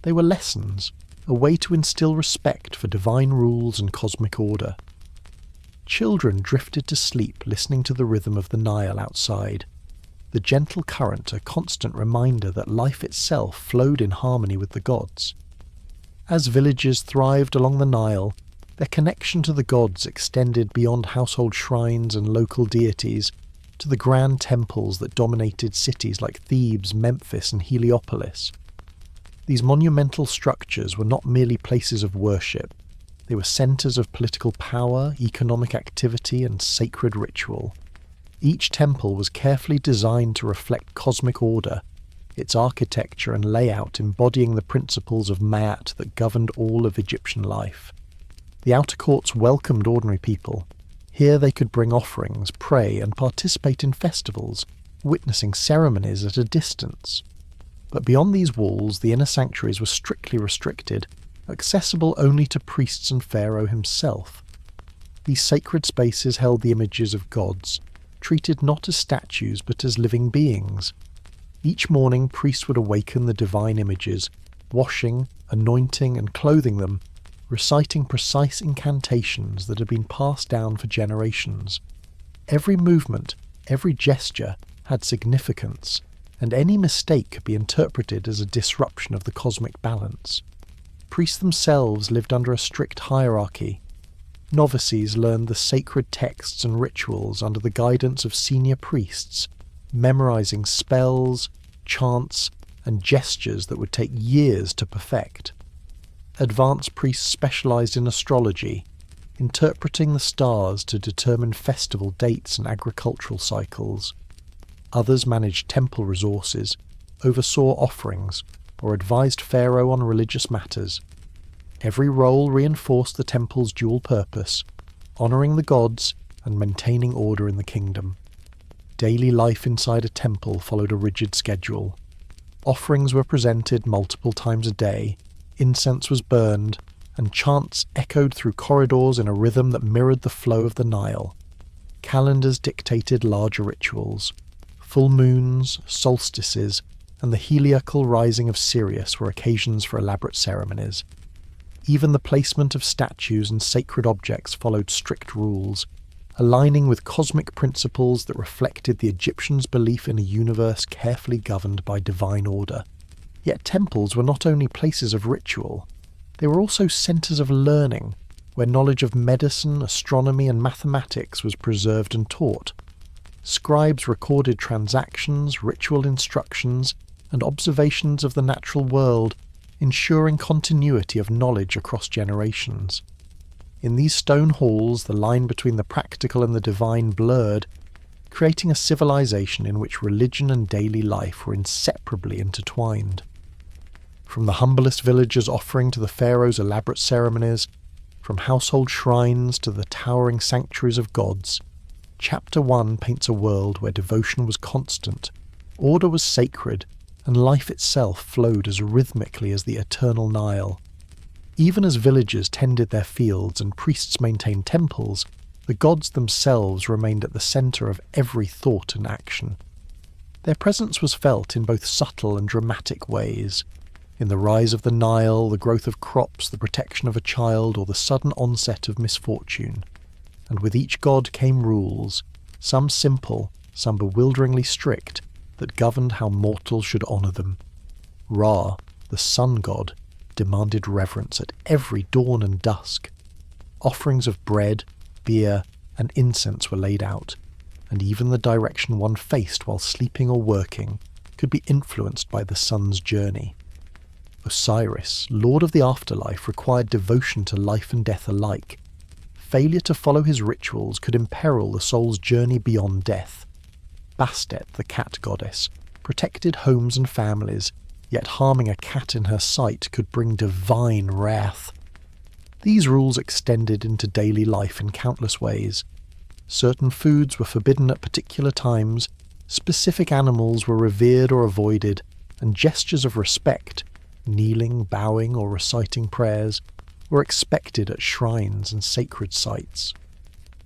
They were lessons, a way to instill respect for divine rules and cosmic order. Children drifted to sleep listening to the rhythm of the Nile outside, the gentle current a constant reminder that life itself flowed in harmony with the gods. As villages thrived along the Nile, their connection to the gods extended beyond household shrines and local deities to the grand temples that dominated cities like Thebes, Memphis, and Heliopolis. These monumental structures were not merely places of worship. They were centres of political power, economic activity, and sacred ritual. Each temple was carefully designed to reflect cosmic order, its architecture and layout embodying the principles of Ma'at that governed all of Egyptian life. The outer courts welcomed ordinary people, Here they could bring offerings, pray, and participate in festivals, witnessing ceremonies at a distance. But beyond these walls, the inner sanctuaries were strictly restricted, accessible only to priests and Pharaoh himself. These sacred spaces held the images of gods, treated not as statues but as living beings. Each morning, priests would awaken the divine images, washing, anointing, and clothing them, reciting precise incantations that had been passed down for generations. Every movement, every gesture had significance, and any mistake could be interpreted as a disruption of the cosmic balance. Priests themselves lived under a strict hierarchy. Novices learned the sacred texts and rituals under the guidance of senior priests, memorizing spells, chants, and gestures that would take years to perfect. Advanced priests specialized in astrology, interpreting the stars to determine festival dates and agricultural cycles. Others managed temple resources, oversaw offerings, or advised Pharaoh on religious matters. Every role reinforced the temple's dual purpose, honoring the gods and maintaining order in the kingdom. Daily life inside a temple followed a rigid schedule. Offerings were presented multiple times a day, incense was burned, and chants echoed through corridors in a rhythm that mirrored the flow of the Nile. Calendars dictated larger rituals. Full moons, solstices, and the heliacal rising of Sirius were occasions for elaborate ceremonies. Even the placement of statues and sacred objects followed strict rules, aligning with cosmic principles that reflected the Egyptians' belief in a universe carefully governed by divine order. Yet temples were not only places of ritual, they were also centres of learning, where knowledge of medicine, astronomy, and mathematics was preserved and taught. Scribes recorded transactions, ritual instructions, and observations of the natural world, ensuring continuity of knowledge across generations. In these stone halls, the line between the practical and the divine blurred, creating a civilization in which religion and daily life were inseparably intertwined. From the humblest villagers offering to the pharaoh's elaborate ceremonies, from household shrines to the towering sanctuaries of gods, Chapter 1 paints a world where devotion was constant, order was sacred, and life itself flowed as rhythmically as the eternal Nile. Even as villagers tended their fields and priests maintained temples, the gods themselves remained at the centre of every thought and action. Their presence was felt in both subtle and dramatic ways. In the rise of the Nile, the growth of crops, the protection of a child, or the sudden onset of misfortune. And with each god came rules, some simple, some bewilderingly strict, that governed how mortals should honour them. Ra, the sun god, demanded reverence at every dawn and dusk. Offerings of bread, beer, and incense were laid out, and even the direction one faced while sleeping or working could be influenced by the sun's journey. Osiris, lord of the afterlife, required devotion to life and death alike. Failure to follow his rituals could imperil the soul's journey beyond death. Bastet, the cat goddess, protected homes and families, yet harming a cat in her sight could bring divine wrath. These rules extended into daily life in countless ways. Certain foods were forbidden at particular times, specific animals were revered or avoided, and gestures of respect, kneeling, bowing, or reciting prayers, were expected at shrines and sacred sites.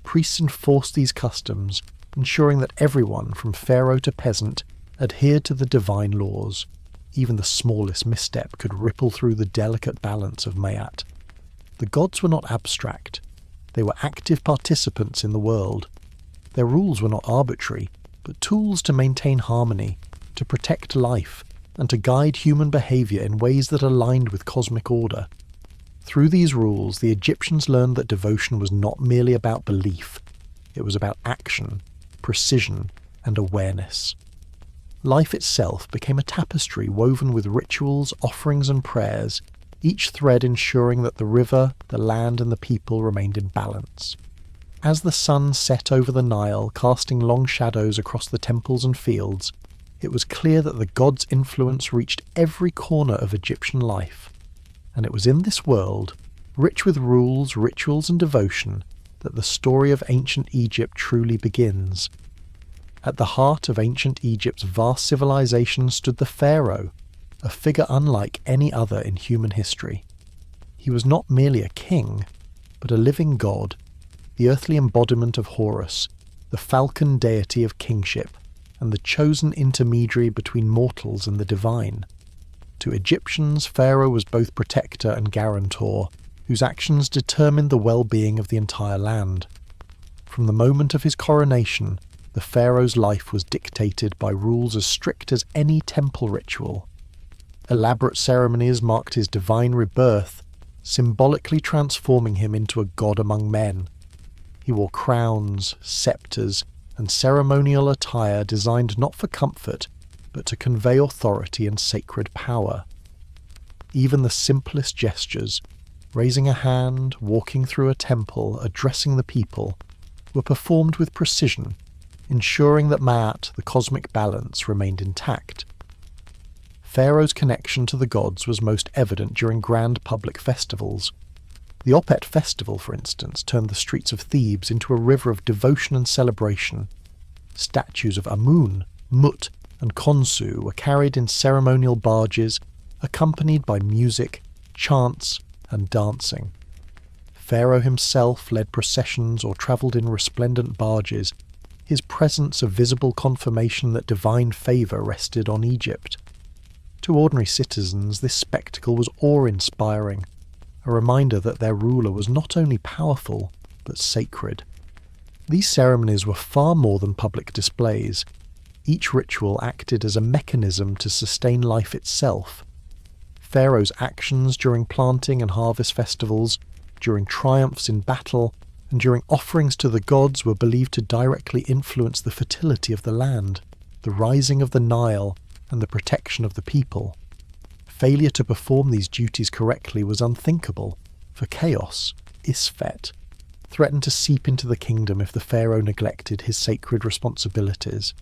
Priests enforced these customs, ensuring that everyone, from pharaoh to peasant, adhered to the divine laws. Even the smallest misstep could ripple through the delicate balance of Mayat. The gods were not abstract. They were active participants in the world. Their rules were not arbitrary, but tools to maintain harmony, to protect life, and to guide human behaviour in ways that aligned with cosmic order. Through these rules, the Egyptians learned that devotion was not merely about belief. It was about action, precision, and awareness. Life itself became a tapestry woven with rituals, offerings, and prayers, each thread ensuring that the river, the land, and the people remained in balance. As the sun set over the Nile, casting long shadows across the temples and fields, it was clear that the gods' influence reached every corner of Egyptian life. And it was in this world, rich with rules, rituals, and devotion, that the story of ancient Egypt truly begins. At the heart of ancient Egypt's vast civilization stood the pharaoh, a figure unlike any other in human history. He was not merely a king, but a living god, the earthly embodiment of Horus, the falcon deity of kingship, and the chosen intermediary between mortals and the divine. To Egyptians, Pharaoh was both protector and guarantor, whose actions determined the well-being of the entire land. From the moment of his coronation, the pharaoh's life was dictated by rules as strict as any temple ritual. Elaborate ceremonies marked his divine rebirth, symbolically transforming him into a god among men. He wore crowns, scepters, and ceremonial attire designed not for comfort, but to convey authority and sacred power. Even the simplest gestures, raising a hand, walking through a temple, addressing the people, were performed with precision, ensuring that Ma'at, the cosmic balance, remained intact. Pharaoh's connection to the gods was most evident during grand public festivals. The Opet festival, for instance, turned the streets of Thebes into a river of devotion and celebration. Statues of Amun, Mut, and Khonsu were carried in ceremonial barges, accompanied by music, chants, and dancing. Pharaoh himself led processions or travelled in resplendent barges, his presence a visible confirmation that divine favour rested on Egypt. To ordinary citizens, this spectacle was awe-inspiring, a reminder that their ruler was not only powerful, but sacred. These ceremonies were far more than public displays. Each ritual acted as a mechanism to sustain life itself. Pharaoh's actions during planting and harvest festivals, during triumphs in battle, and during offerings to the gods were believed to directly influence the fertility of the land, the rising of the Nile, and the protection of the people. Failure to perform these duties correctly was unthinkable, for chaos, Isfet, threatened to seep into the kingdom if the pharaoh neglected his sacred responsibilities.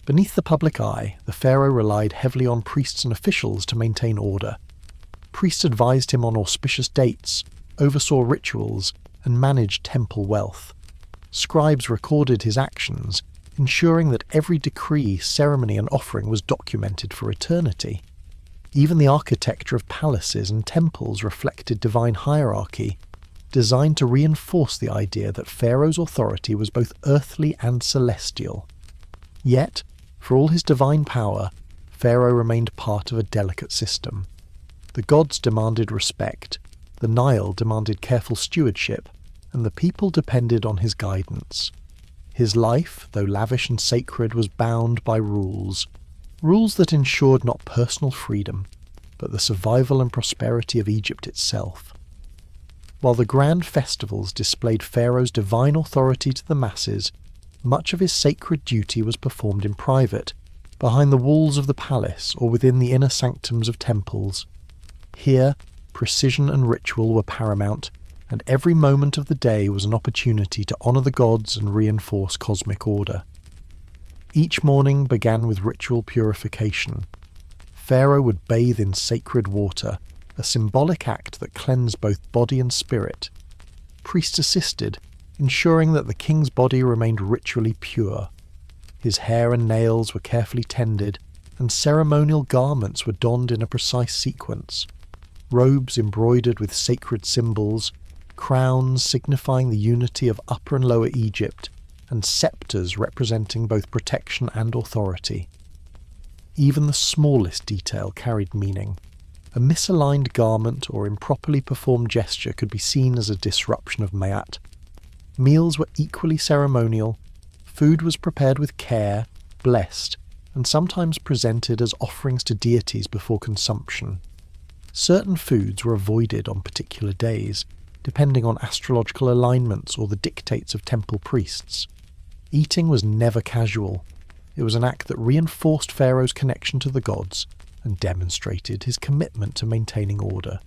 Beneath the public eye, the pharaoh relied heavily on priests and officials to maintain order. Priests advised him on auspicious dates, oversaw rituals, and managed temple wealth. Scribes recorded his actions, ensuring that every decree, ceremony, and offering was documented for eternity. Even the architecture of palaces and temples reflected divine hierarchy, designed to reinforce the idea that Pharaoh's authority was both earthly and celestial. Yet, for all his divine power, Pharaoh remained part of a delicate system. The gods demanded respect, the Nile demanded careful stewardship, and the people depended on his guidance. His life, though lavish and sacred, was bound by rules that ensured not personal freedom, but the survival and prosperity of Egypt itself. While the grand festivals displayed Pharaoh's divine authority to the masses, much of his sacred duty was performed in private, behind the walls of the palace or within the inner sanctums of temples. Here, precision and ritual were paramount, and every moment of the day was an opportunity to honour the gods and reinforce cosmic order. Each morning began with ritual purification. Pharaoh would bathe in sacred water, a symbolic act that cleansed both body and spirit. Priests assisted, ensuring that the king's body remained ritually pure. His hair and nails were carefully tended, and ceremonial garments were donned in a precise sequence. Robes embroidered with sacred symbols, crowns signifying the unity of Upper and Lower Egypt, and scepters representing both protection and authority. Even the smallest detail carried meaning. A misaligned garment or improperly performed gesture could be seen as a disruption of Ma'at. Meals were equally ceremonial. Food was prepared with care, blessed, and sometimes presented as offerings to deities before consumption. Certain foods were avoided on particular days, depending on astrological alignments or the dictates of temple priests. Eating was never casual. It was an act that reinforced Pharaoh's connection to the gods and demonstrated his commitment to maintaining order.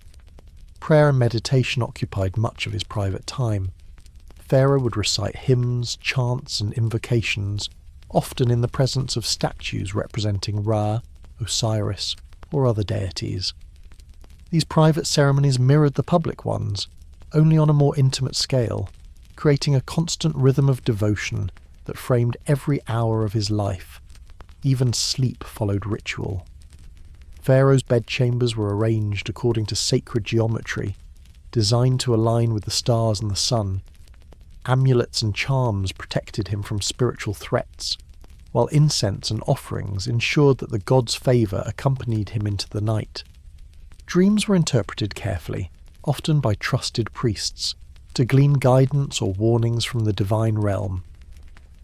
Prayer and meditation occupied much of his private time. Pharaoh would recite hymns, chants, and invocations, often in the presence of statues representing Ra, Osiris, or other deities. These private ceremonies mirrored the public ones, only on a more intimate scale. creating a constant rhythm of devotion that framed every hour of his life. Even sleep followed ritual. Pharaoh's bedchambers were arranged according to sacred geometry, designed to align with the stars and the sun. Amulets and charms protected him from spiritual threats, while incense and offerings ensured that the god's favour accompanied him into the night. Dreams were interpreted carefully, often by trusted priests, to glean guidance or warnings from the divine realm.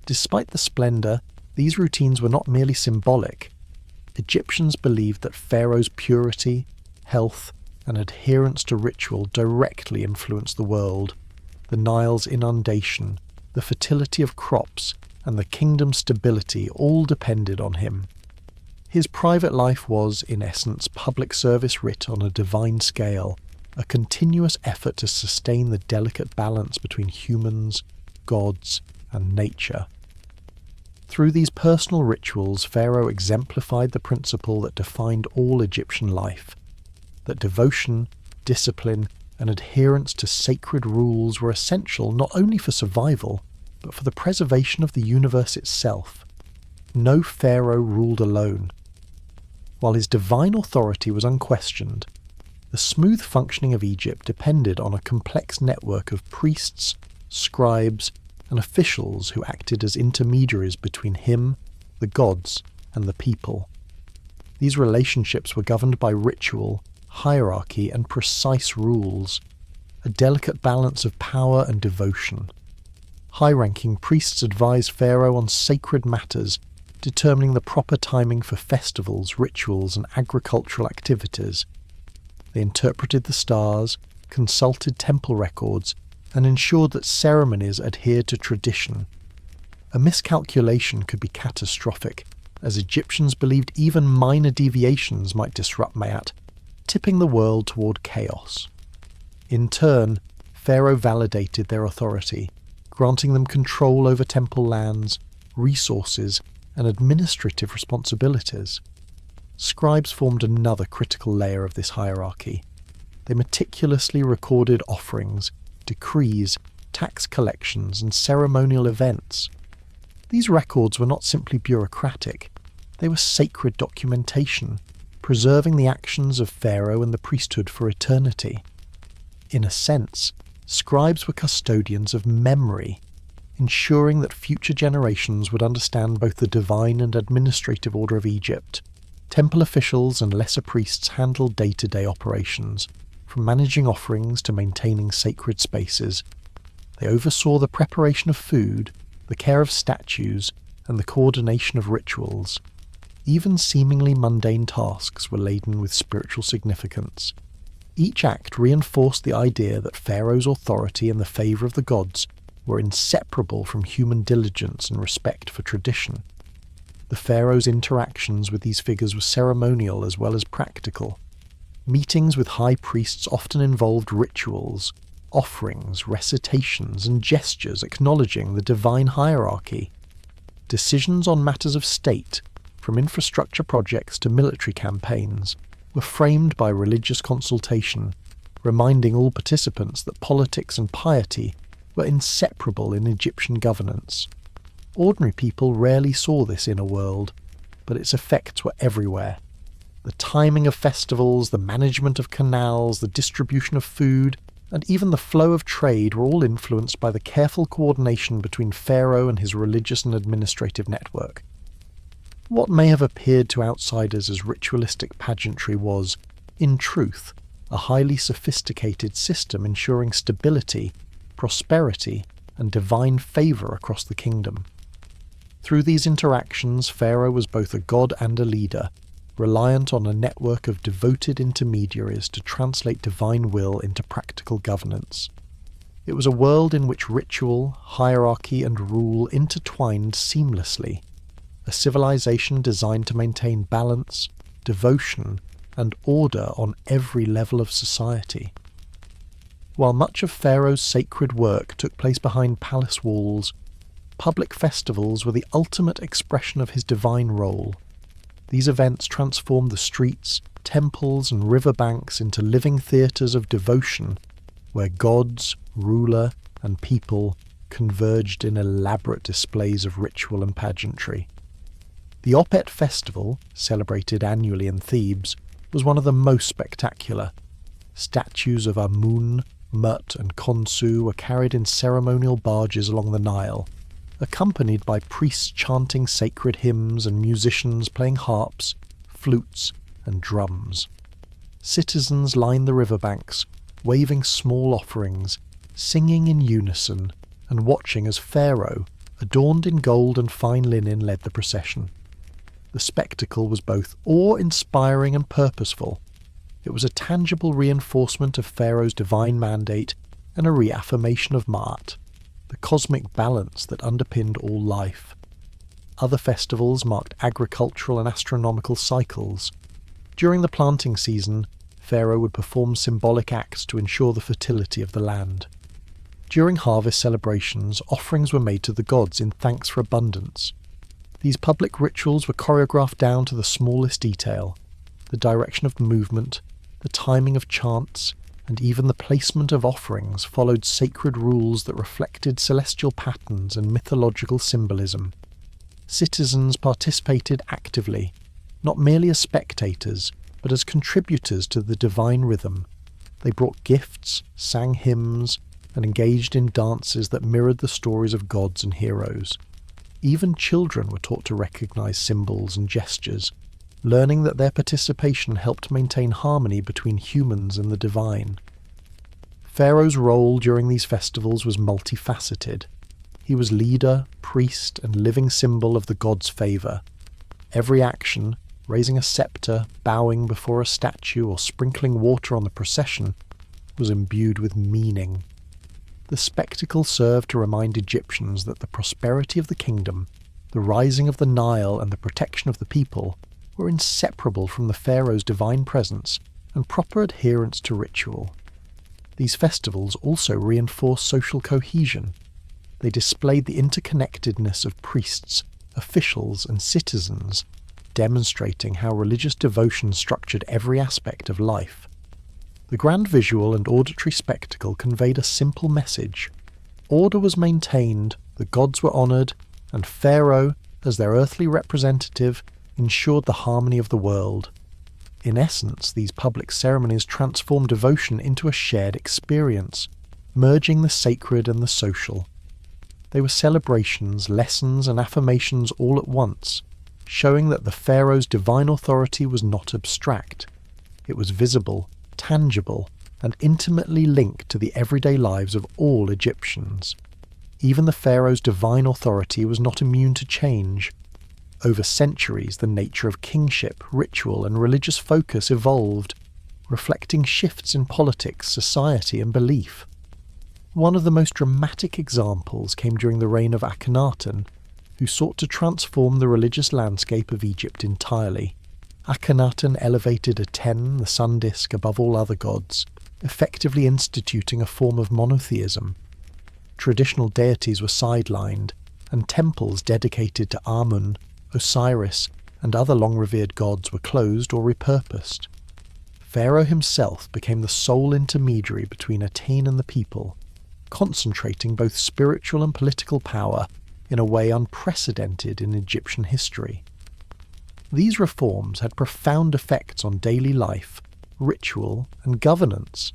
Despite the splendour, these routines were not merely symbolic. Egyptians believed that Pharaoh's purity, health, and adherence to ritual directly influenced the world. The Nile's inundation, the fertility of crops, and the kingdom's stability all depended on him. His private life was, in essence, public service writ on a divine scale, a continuous effort to sustain the delicate balance between humans, gods, and nature. Through these personal rituals, Pharaoh exemplified the principle that defined all Egyptian life, that devotion, discipline, and adherence to sacred rules were essential not only for survival, but for the preservation of the universe itself. No pharaoh ruled alone. While his divine authority was unquestioned, the smooth functioning of Egypt depended on a complex network of priests, scribes, and officials who acted as intermediaries between him, the gods, and the people. These relationships were governed by ritual, hierarchy, and precise rules, a delicate balance of power and devotion. High-ranking priests advised Pharaoh on sacred matters, determining the proper timing for festivals, rituals, and agricultural activities. They interpreted the stars, consulted temple records, and ensured that ceremonies adhered to tradition. A miscalculation could be catastrophic, as Egyptians believed even minor deviations might disrupt Ma'at, tipping the world toward chaos. In turn, Pharaoh validated their authority, granting them control over temple lands, resources, and administrative responsibilities. Scribes formed another critical layer of this hierarchy. They meticulously recorded offerings, decrees, tax collections, and ceremonial events. These records were not simply bureaucratic, they were sacred documentation, preserving the actions of Pharaoh and the priesthood for eternity. In a sense, scribes were custodians of memory, ensuring that future generations would understand both the divine and administrative order of Egypt. Temple officials and lesser priests handled day-to-day operations, from managing offerings to maintaining sacred spaces. They oversaw the preparation of food, the care of statues, and the coordination of rituals. Even seemingly mundane tasks were laden with spiritual significance. Each act reinforced the idea that Pharaoh's authority and the favour of the gods were inseparable from human diligence and respect for tradition. The Pharaoh's interactions with these figures were ceremonial as well as practical. Meetings with high priests often involved rituals, offerings, recitations, and gestures acknowledging the divine hierarchy. Decisions on matters of state, from infrastructure projects to military campaigns, were framed by religious consultation, reminding all participants that politics and piety were inseparable in Egyptian governance. Ordinary people rarely saw this inner world, but its effects were everywhere. The timing of festivals, the management of canals, the distribution of food, and even the flow of trade were all influenced by the careful coordination between Pharaoh and his religious and administrative network. What may have appeared to outsiders as ritualistic pageantry was, in truth, a highly sophisticated system ensuring stability, prosperity, and divine favour across the kingdom. Through these interactions, Pharaoh was both a god and a leader, reliant on a network of devoted intermediaries to translate divine will into practical governance. It was a world in which ritual, hierarchy, and rule intertwined seamlessly, a civilization designed to maintain balance, devotion, and order on every level of society. While much of Pharaoh's sacred work took place behind palace walls, public festivals were the ultimate expression of his divine role. These events transformed the streets, temples, and riverbanks into living theatres of devotion, where gods, ruler, and people converged in elaborate displays of ritual and pageantry. The Opet Festival, celebrated annually in Thebes, was one of the most spectacular. Statues of Amun, Mut and Khonsu were carried in ceremonial barges along the Nile, accompanied by priests chanting sacred hymns and musicians playing harps, flutes and drums. Citizens lined the riverbanks, waving small offerings, singing in unison, and watching as Pharaoh, adorned in gold and fine linen, led the procession. The spectacle was both awe-inspiring and purposeful. It was a tangible reinforcement of Pharaoh's divine mandate and a reaffirmation of Ma'at, the cosmic balance that underpinned all life. Other festivals marked agricultural and astronomical cycles. During the planting season, Pharaoh would perform symbolic acts to ensure the fertility of the land. During harvest celebrations, offerings were made to the gods in thanks for abundance. These public rituals were choreographed down to the smallest detail: the direction of movement, the timing of chants, and even the placement of offerings followed sacred rules that reflected celestial patterns and mythological symbolism. Citizens participated actively, not merely as spectators, but as contributors to the divine rhythm. They brought gifts, sang hymns, and engaged in dances that mirrored the stories of gods and heroes. Even children were taught to recognize symbols and gestures, learning that their participation helped maintain harmony between humans and the divine. Pharaoh's role during these festivals was multifaceted. He was leader, priest, and living symbol of the god's favor. Every action, raising a scepter, bowing before a statue, or sprinkling water on the procession, was imbued with meaning. The spectacle served to remind Egyptians that the prosperity of the kingdom, the rising of the Nile, and the protection of the people were inseparable from the pharaoh's divine presence and proper adherence to ritual. These festivals also reinforced social cohesion. They displayed the interconnectedness of priests, officials, and citizens, demonstrating how religious devotion structured every aspect of life. The grand visual and auditory spectacle conveyed a simple message. Order was maintained, the gods were honoured, and Pharaoh, as their earthly representative, ensured the harmony of the world. In essence, these public ceremonies transformed devotion into a shared experience, merging the sacred and the social. They were celebrations, lessons, and affirmations all at once, showing that the pharaoh's divine authority was not abstract. It was visible, tangible, and intimately linked to the everyday lives of all Egyptians. Even the pharaoh's divine authority was not immune to change. Over centuries, the nature of kingship, ritual, and religious focus evolved, reflecting shifts in politics, society, and belief. One of the most dramatic examples came during the reign of Akhenaten, who sought to transform the religious landscape of Egypt entirely. Akhenaten elevated Aten, the sun disk, above all other gods, effectively instituting a form of monotheism. Traditional deities were sidelined, and temples dedicated to Amun, Osiris, and other long-revered gods were closed or repurposed. Pharaoh himself became the sole intermediary between Aten and the people, concentrating both spiritual and political power in a way unprecedented in Egyptian history. These reforms had profound effects on daily life, ritual, and governance.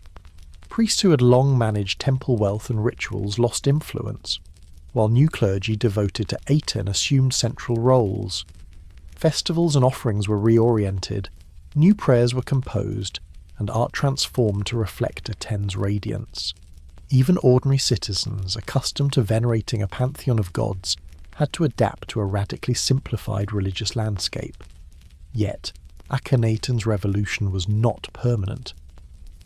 Priests who had long managed temple wealth and rituals lost influence, while new clergy devoted to Aten assumed central roles. Festivals and offerings were reoriented, new prayers were composed, and art transformed to reflect Aten's radiance. Even ordinary citizens, accustomed to venerating a pantheon of gods, had to adapt to a radically simplified religious landscape. Yet, Akhenaten's revolution was not permanent.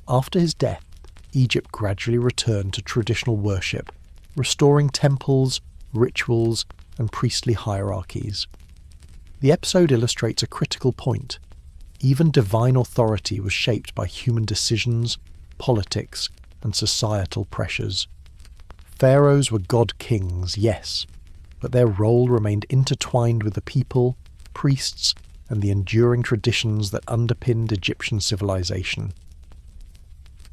After his death, Egypt gradually returned to traditional worship, restoring temples, rituals, and priestly hierarchies. The episode illustrates a critical point. Even divine authority was shaped by human decisions, politics, and societal pressures. Pharaohs were god-kings, yes, but their role remained intertwined with the people, priests, and the enduring traditions that underpinned Egyptian civilization.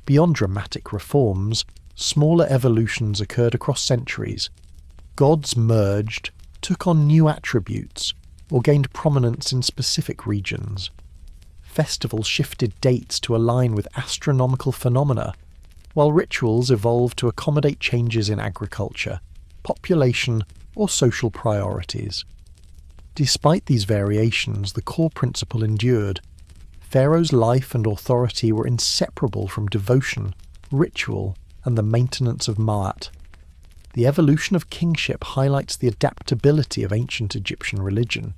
Beyond dramatic reforms, smaller evolutions occurred across centuries. Gods merged, took on new attributes, or gained prominence in specific regions. Festivals shifted dates to align with astronomical phenomena, while rituals evolved to accommodate changes in agriculture, population, or social priorities. Despite these variations, the core principle endured. Pharaoh's life and authority were inseparable from devotion, ritual, and the maintenance of Ma'at. The evolution of kingship highlights the adaptability of ancient Egyptian religion.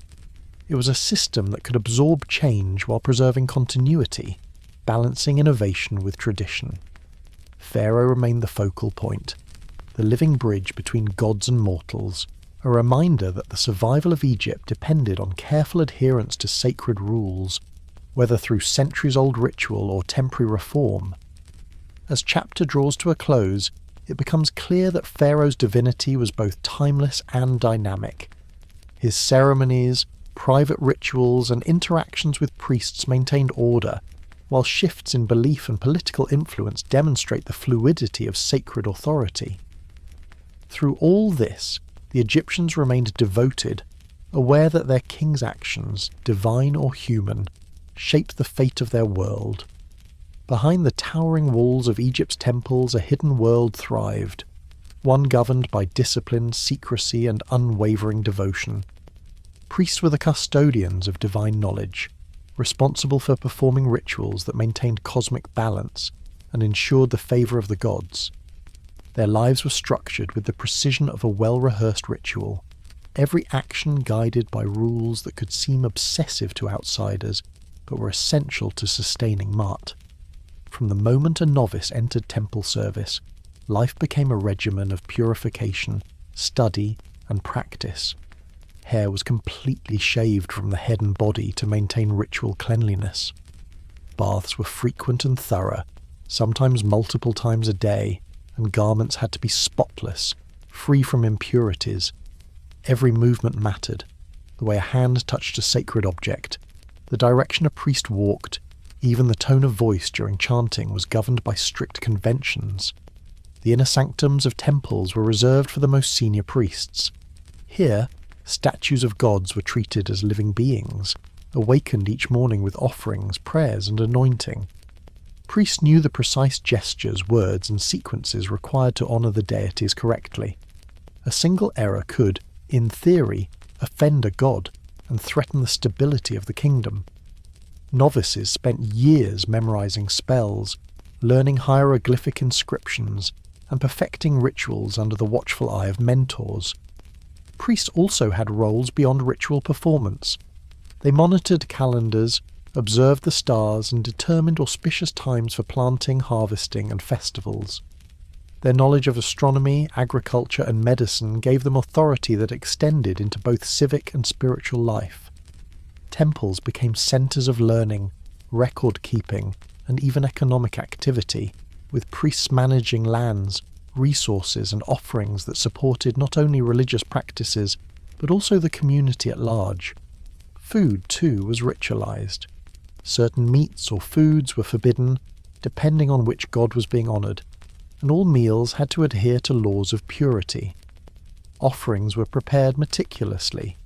It was a system that could absorb change while preserving continuity, balancing innovation with tradition. Pharaoh remained the focal point, the living bridge between gods and mortals, a reminder that the survival of Egypt depended on careful adherence to sacred rules, whether through centuries-old ritual or temporary reform. As chapter draws to a close, it becomes clear that Pharaoh's divinity was both timeless and dynamic. His ceremonies, private rituals, and interactions with priests maintained order, while shifts in belief and political influence demonstrate the fluidity of sacred authority. Through all this, the Egyptians remained devoted, aware that their king's actions, divine or human, shaped the fate of their world. Behind the towering walls of Egypt's temples, a hidden world thrived, one governed by discipline, secrecy, and unwavering devotion. Priests were the custodians of divine knowledge, responsible for performing rituals that maintained cosmic balance and ensured the favour of the gods. Their lives were structured with the precision of a well-rehearsed ritual, every action guided by rules that could seem obsessive to outsiders, but were essential to sustaining Ma'at. From the moment a novice entered temple service, life became a regimen of purification, study, and practice. Hair was completely shaved from the head and body to maintain ritual cleanliness. Baths were frequent and thorough, sometimes multiple times a day, and garments had to be spotless, free from impurities. Every movement mattered, the way a hand touched a sacred object, the direction a priest walked, even the tone of voice during chanting was governed by strict conventions. The inner sanctums of temples were reserved for the most senior priests. Here, statues of gods were treated as living beings, awakened each morning with offerings, prayers, and anointing. Priests knew the precise gestures, words, and sequences required to honour the deities correctly. A single error could, in theory, offend a god and threaten the stability of the kingdom. Novices spent years memorising spells, learning hieroglyphic inscriptions, and perfecting rituals under the watchful eye of mentors. Priests also had roles beyond ritual performance. They monitored calendars, observed the stars, and determined auspicious times for planting, harvesting, and festivals. Their knowledge of astronomy, agriculture, and medicine gave them authority that extended into both civic and spiritual life. Temples became centres of learning, record-keeping, and even economic activity, with priests managing lands, resources, and offerings that supported not only religious practices, but also the community at large. Food, too, was ritualized. Certain meats or foods were forbidden, depending on which god was being honoured, and all meals had to adhere to laws of purity. Offerings were prepared meticulously.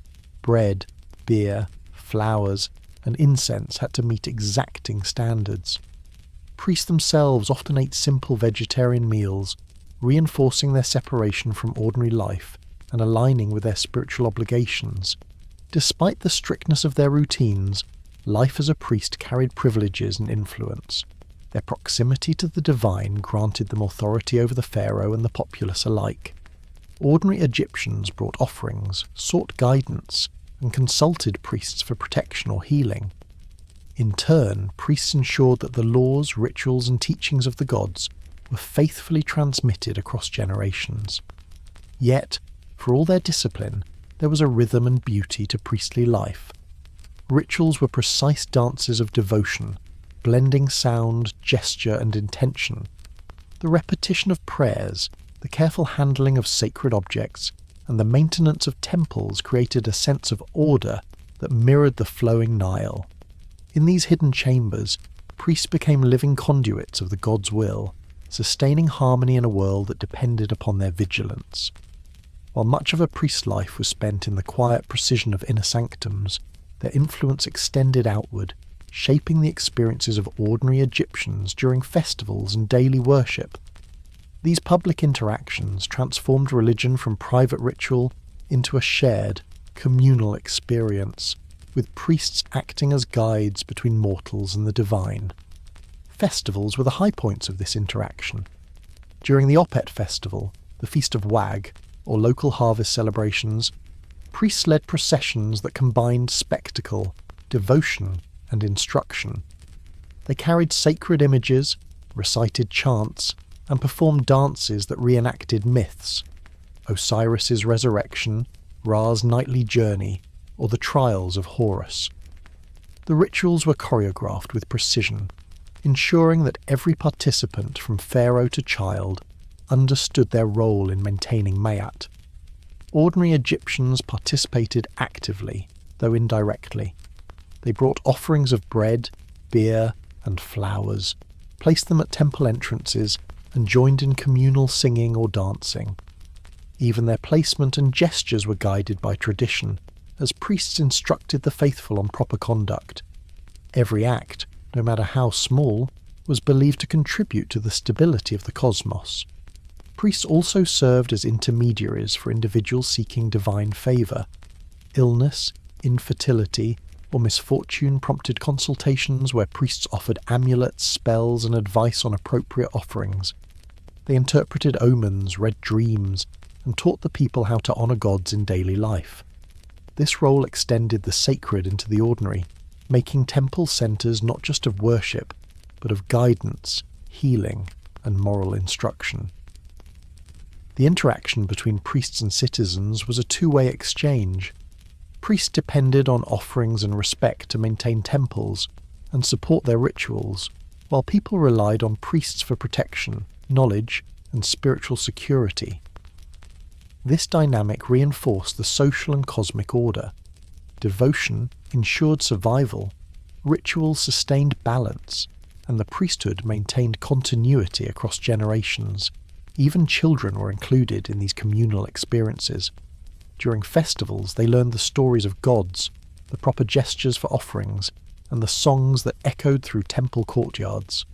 Bread, beer, flowers, and incense had to meet exacting standards. Priests themselves often ate simple vegetarian meals, reinforcing their separation from ordinary life and aligning with their spiritual obligations. Despite the strictness of their routines, life as a priest carried privileges and influence. Their proximity to the divine granted them authority over the pharaoh and the populace alike. Ordinary Egyptians brought offerings, sought guidance, and consulted priests for protection or healing. In turn, priests ensured that the laws, rituals, and teachings of the gods were faithfully transmitted across generations. Yet, for all their discipline, there was a rhythm and beauty to priestly life. Rituals were precise dances of devotion, blending sound, gesture, and intention. The repetition of prayers, the careful handling of sacred objects, and the maintenance of temples created a sense of order that mirrored the flowing Nile. In these hidden chambers, priests became living conduits of the god's will, sustaining harmony in a world that depended upon their vigilance. While much of a priest's life was spent in the quiet precision of inner sanctums, their influence extended outward, shaping the experiences of ordinary Egyptians during festivals and daily worship. These public interactions transformed religion from private ritual into a shared, communal experience, with priests acting as guides between mortals and the divine. Festivals were the high points of this interaction. During the Opet festival, the Feast of Wag, or local harvest celebrations, priests led processions that combined spectacle, devotion, and instruction. They carried sacred images, recited chants, and performed dances that reenacted myths: Osiris's resurrection, Ra's nightly journey, or the trials of Horus. The rituals were choreographed with precision, ensuring that every participant, from pharaoh to child, understood their role in maintaining Mayat. Ordinary Egyptians participated actively, though indirectly. They brought offerings of bread, beer, and flowers, placed them at temple entrances, and joined in communal singing or dancing. Even their placement and gestures were guided by tradition, as priests instructed the faithful on proper conduct. Every act, no matter how small, was believed to contribute to the stability of the cosmos. Priests also served as intermediaries for individuals seeking divine favour. Illness, infertility, or misfortune prompted consultations where priests offered amulets, spells, and advice on appropriate offerings. They interpreted omens, read dreams, and taught the people how to honour gods in daily life. This role extended the sacred into the ordinary, making temple centres not just of worship, but of guidance, healing, and moral instruction. The interaction between priests and citizens was a two-way exchange. Priests depended on offerings and respect to maintain temples and support their rituals, while people relied on priests for protection, knowledge, and spiritual security. This dynamic reinforced the social and cosmic order. Devotion ensured survival, rituals sustained balance, and the priesthood maintained continuity across generations. Even children were included in these communal experiences. During festivals, they learned the stories of gods, the proper gestures for offerings, and the songs that echoed through temple courtyards.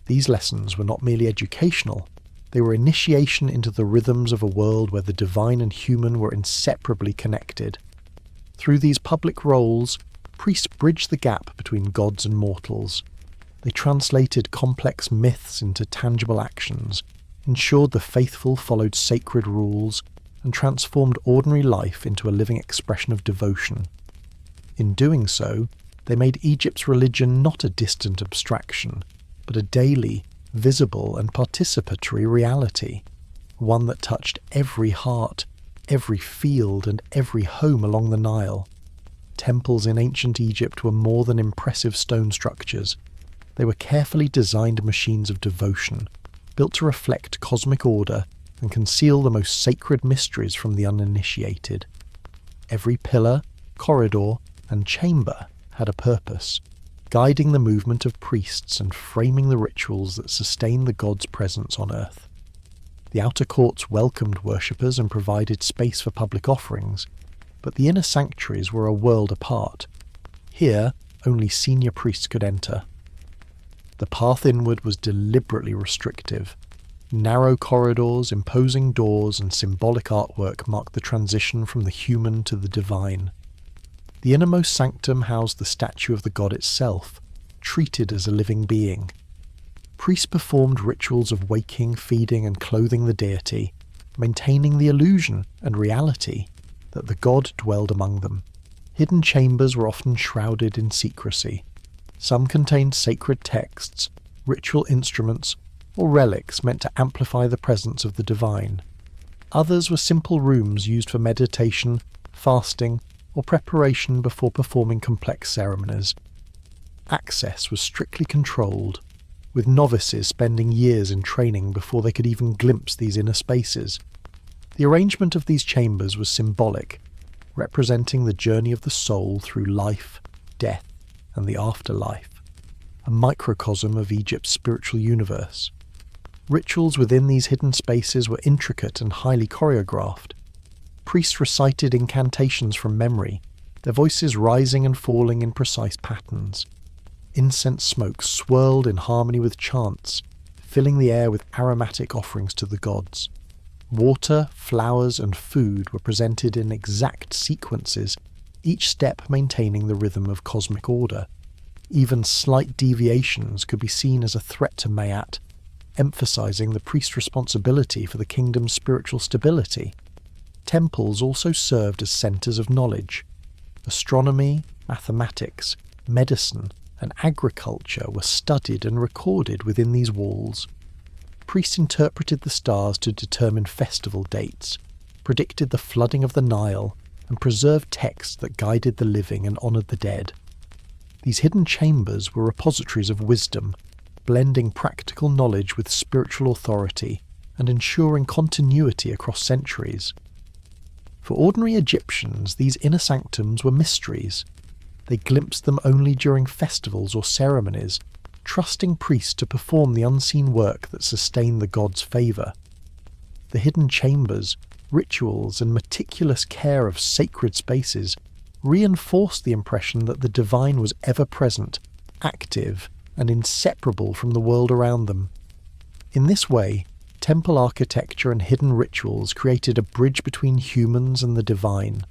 These lessons were not merely educational, they were initiation into the rhythms of a world where the divine and human were inseparably connected. Through these public roles, priests bridged the gap between gods and mortals. They translated complex myths into tangible actions, ensured the faithful followed sacred rules, and transformed ordinary life into a living expression of devotion. In doing so, they made Egypt's religion not a distant abstraction, but a daily, visible and participatory reality, one that touched every heart, every field and every home along the Nile. Temples in ancient Egypt were more than impressive stone structures. They were carefully designed machines of devotion, built to reflect cosmic order and conceal the most sacred mysteries from the uninitiated. Every pillar, corridor, and chamber had a purpose, guiding the movement of priests and framing the rituals that sustained the god's presence on earth. The outer courts welcomed worshippers and provided space for public offerings, but the inner sanctuaries were a world apart. Here, only senior priests could enter. The path inward was deliberately restrictive. Narrow corridors, imposing doors, and symbolic artwork marked the transition from the human to the divine. The innermost sanctum housed the statue of the god itself, treated as a living being. Priests performed rituals of waking, feeding, and clothing the deity, maintaining the illusion and reality that the god dwelled among them. Hidden chambers were often shrouded in secrecy. Some contained sacred texts, ritual instruments, or relics meant to amplify the presence of the divine. Others were simple rooms used for meditation, fasting, or preparation before performing complex ceremonies. Access was strictly controlled, with novices spending years in training before they could even glimpse these inner spaces. The arrangement of these chambers was symbolic, representing the journey of the soul through life, death, and the afterlife, a microcosm of Egypt's spiritual universe. Rituals within these hidden spaces were intricate and highly choreographed. Priests recited incantations from memory, their voices rising and falling in precise patterns. Incense smoke swirled in harmony with chants, filling the air with aromatic offerings to the gods. Water, flowers, and food were presented in exact sequences, each step maintaining the rhythm of cosmic order. Even slight deviations could be seen as a threat to Mayat, emphasizing the priest's responsibility for the kingdom's spiritual stability. Temples also served as centers of knowledge. Astronomy, mathematics, medicine, and agriculture were studied and recorded within these walls. Priests interpreted the stars to determine festival dates, predicted the flooding of the Nile, and preserved texts that guided the living and honoured the dead. These hidden chambers were repositories of wisdom, blending practical knowledge with spiritual authority and ensuring continuity across centuries. For ordinary Egyptians, these inner sanctums were mysteries. They glimpsed them only during festivals or ceremonies, trusting priests to perform the unseen work that sustained the gods' favour. The hidden chambers, rituals, and meticulous care of sacred spaces reinforced the impression that the divine was ever-present, active, and inseparable from the world around them. In this way, temple architecture and hidden rituals created a bridge between humans and the divine,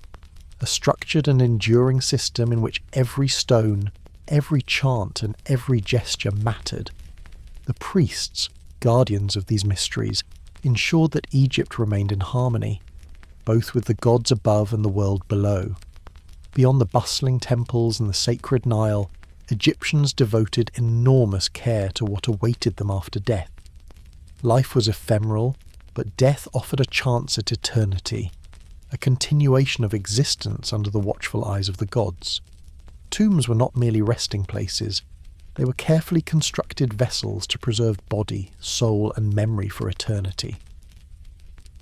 a structured and enduring system in which every stone, every chant, and every gesture mattered. The priests, guardians of these mysteries, ensured that Egypt remained in harmony, both with the gods above and the world below. Beyond the bustling temples and the sacred Nile, Egyptians devoted enormous care to what awaited them after death. Life was ephemeral, but death offered a chance at eternity, a continuation of existence under the watchful eyes of the gods. Tombs were not merely resting places, they were carefully constructed vessels to preserve body, soul, and memory for eternity.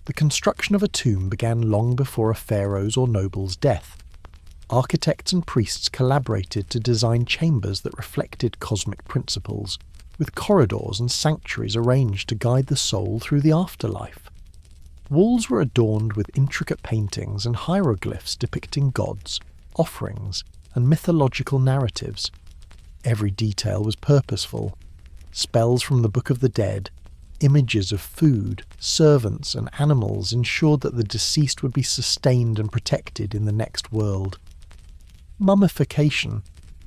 The construction of a tomb began long before a pharaoh's or noble's death. Architects and priests collaborated to design chambers that reflected cosmic principles, with corridors and sanctuaries arranged to guide the soul through the afterlife. Walls were adorned with intricate paintings and hieroglyphs depicting gods, offerings, and mythological narratives. Every detail was purposeful. Spells from the Book of the Dead, images of food, servants, and animals ensured that the deceased would be sustained and protected in the next world. Mummification,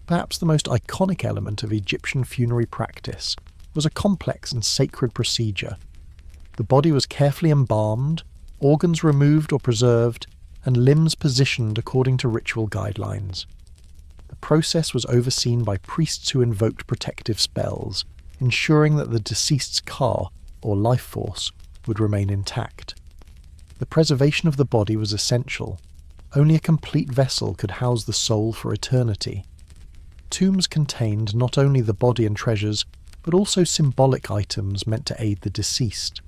perhaps the most iconic element of Egyptian funerary practice, was a complex and sacred procedure. The body was carefully embalmed, organs removed or preserved, and limbs positioned according to ritual guidelines. The process was overseen by priests who invoked protective spells, ensuring that the deceased's ka, or life force, would remain intact. The preservation of the body was essential. Only a complete vessel could house the soul for eternity. Tombs contained not only the body and treasures, but also symbolic items meant to aid the deceased.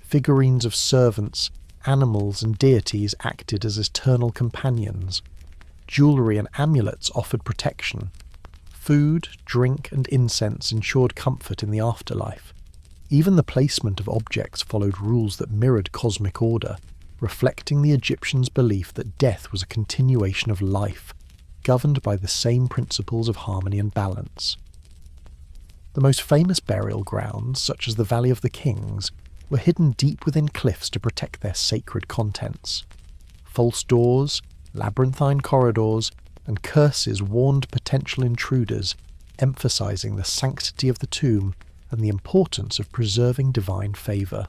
Figurines of servants, animals, and deities acted as eternal companions. Jewellery and amulets offered protection. Food, drink, and incense ensured comfort in the afterlife. Even the placement of objects followed rules that mirrored cosmic order, reflecting the Egyptians' belief that death was a continuation of life, governed by the same principles of harmony and balance. The most famous burial grounds, such as the Valley of the Kings, were hidden deep within cliffs to protect their sacred contents. False doors, labyrinthine corridors, and curses warned potential intruders, emphasizing the sanctity of the tomb and the importance of preserving divine favour.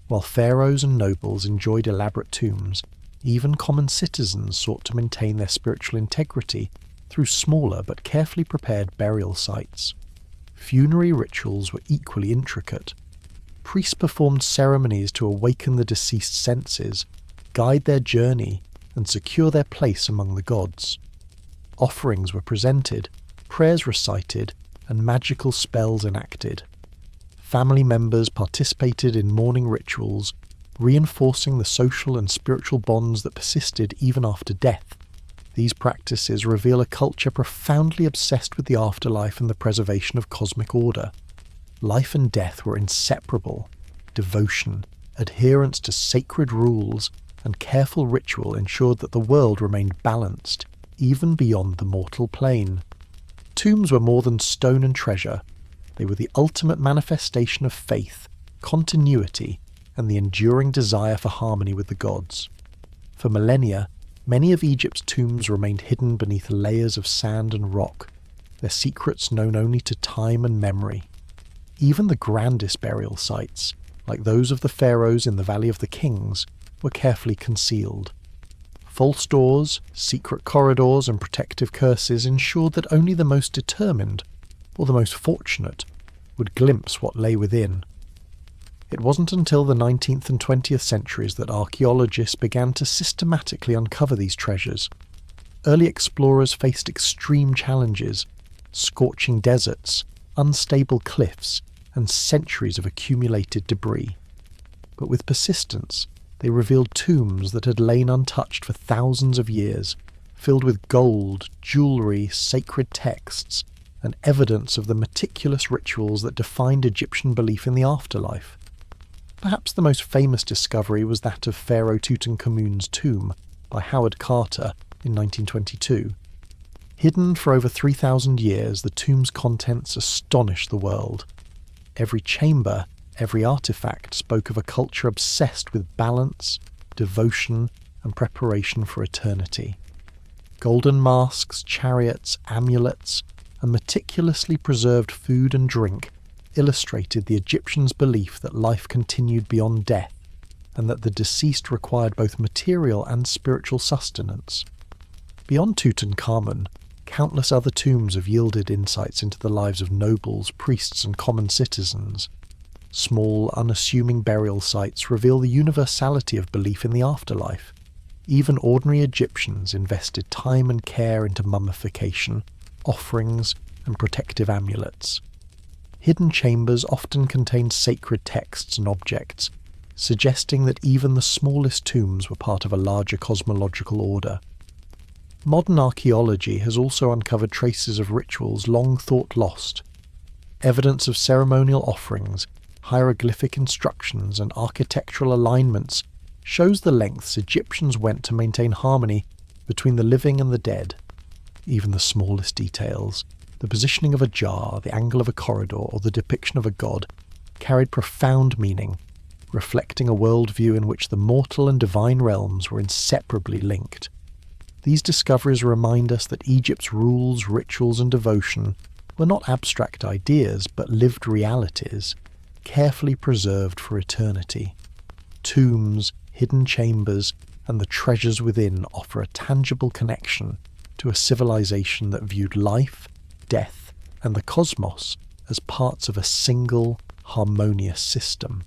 While pharaohs and nobles enjoyed elaborate tombs, even common citizens sought to maintain their spiritual integrity through smaller but carefully prepared burial sites. Funerary rituals were equally intricate. Priests performed ceremonies to awaken the deceased's senses, guide their journey, and secure their place among the gods. Offerings were presented, prayers recited, and magical spells enacted. Family members participated in mourning rituals, reinforcing the social and spiritual bonds that persisted even after death. These practices reveal a culture profoundly obsessed with the afterlife and the preservation of cosmic order. life and death were inseparable. Devotion, adherence to sacred rules, and careful ritual ensured that the world remained balanced, even beyond the mortal plane. Tombs were more than stone and treasure. They were the ultimate manifestation of faith, continuity, and the enduring desire for harmony with the gods. For millennia, many of Egypt's tombs remained hidden beneath layers of sand and rock, their secrets known only to time and memory. Even the grandest burial sites, like those of the pharaohs in the Valley of the Kings, were carefully concealed. False doors, secret corridors, and protective curses ensured that only the most determined, or the most fortunate, would glimpse what lay within. It wasn't until the 19th and 20th centuries that archaeologists began to systematically uncover these treasures. Early explorers faced extreme challenges: scorching deserts, unstable cliffs, and centuries of accumulated debris. But with persistence, they revealed tombs that had lain untouched for thousands of years, filled with gold, jewellery, sacred texts, and evidence of the meticulous rituals that defined Egyptian belief in the afterlife. Perhaps the most famous discovery was that of Pharaoh Tutankhamun's tomb by Howard Carter in 1922. Hidden for over 3,000 years, the tomb's contents astonished the world. Every chamber, every artifact spoke of a culture obsessed with balance, devotion, and preparation for eternity. Golden masks, chariots, amulets, and meticulously preserved food and drink illustrated the Egyptians' belief that life continued beyond death, and that the deceased required both material and spiritual sustenance. Beyond Tutankhamun, countless other tombs have yielded insights into the lives of nobles, priests, and common citizens. Small, unassuming burial sites reveal the universality of belief in the afterlife. Even ordinary Egyptians invested time and care into mummification, offerings, and protective amulets. Hidden chambers often contained sacred texts and objects, suggesting that even the smallest tombs were part of a larger cosmological order. Modern archaeology has also uncovered traces of rituals long thought lost. Evidence of ceremonial offerings, hieroglyphic instructions, and architectural alignments shows the lengths Egyptians went to maintain harmony between the living and the dead. Even the smallest details, the positioning of a jar, the angle of a corridor, or the depiction of a god, carried profound meaning, reflecting a worldview in which the mortal and divine realms were inseparably linked. These discoveries remind us that Egypt's rules, rituals, and devotion were not abstract ideas, but lived realities, carefully preserved for eternity. Tombs, hidden chambers, and the treasures within offer a tangible connection to a civilization that viewed life, death, and the cosmos as parts of a single, harmonious system.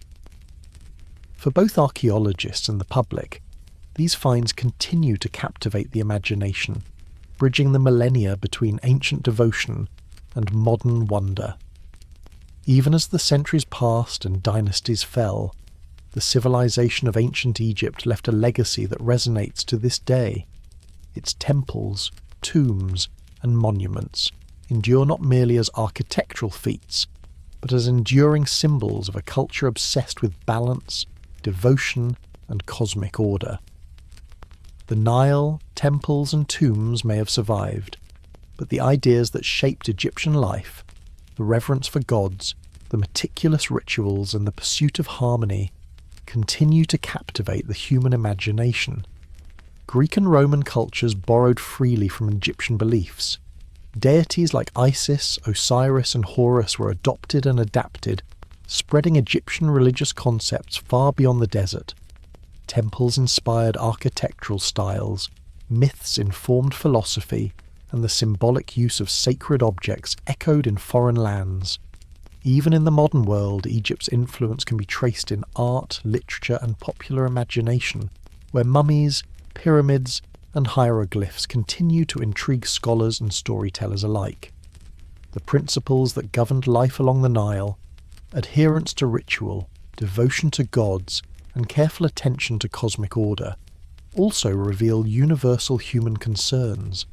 For both archaeologists and the public, these finds continue to captivate the imagination, bridging the millennia between ancient devotion and modern wonder. Even as the centuries passed and dynasties fell, the civilization of ancient Egypt left a legacy that resonates to this day. Its temples, tombs, and monuments endure not merely as architectural feats, but as enduring symbols of a culture obsessed with balance, devotion, and cosmic order. The Nile, temples, and tombs may have survived, but the ideas that shaped Egyptian life, the reverence for gods, the meticulous rituals, and the pursuit of harmony, continue to captivate the human imagination. Greek and Roman cultures borrowed freely from Egyptian beliefs. Deities like Isis, Osiris, and Horus were adopted and adapted, spreading Egyptian religious concepts far beyond the desert. Temples inspired architectural styles, myths informed philosophy, and the symbolic use of sacred objects echoed in foreign lands. Even in the modern world, Egypt's influence can be traced in art, literature, and popular imagination, where mummies, pyramids, and hieroglyphs continue to intrigue scholars and storytellers alike. The principles that governed life along the Nile, adherence to ritual, devotion to gods, and careful attention to cosmic order, also reveal universal human concerns.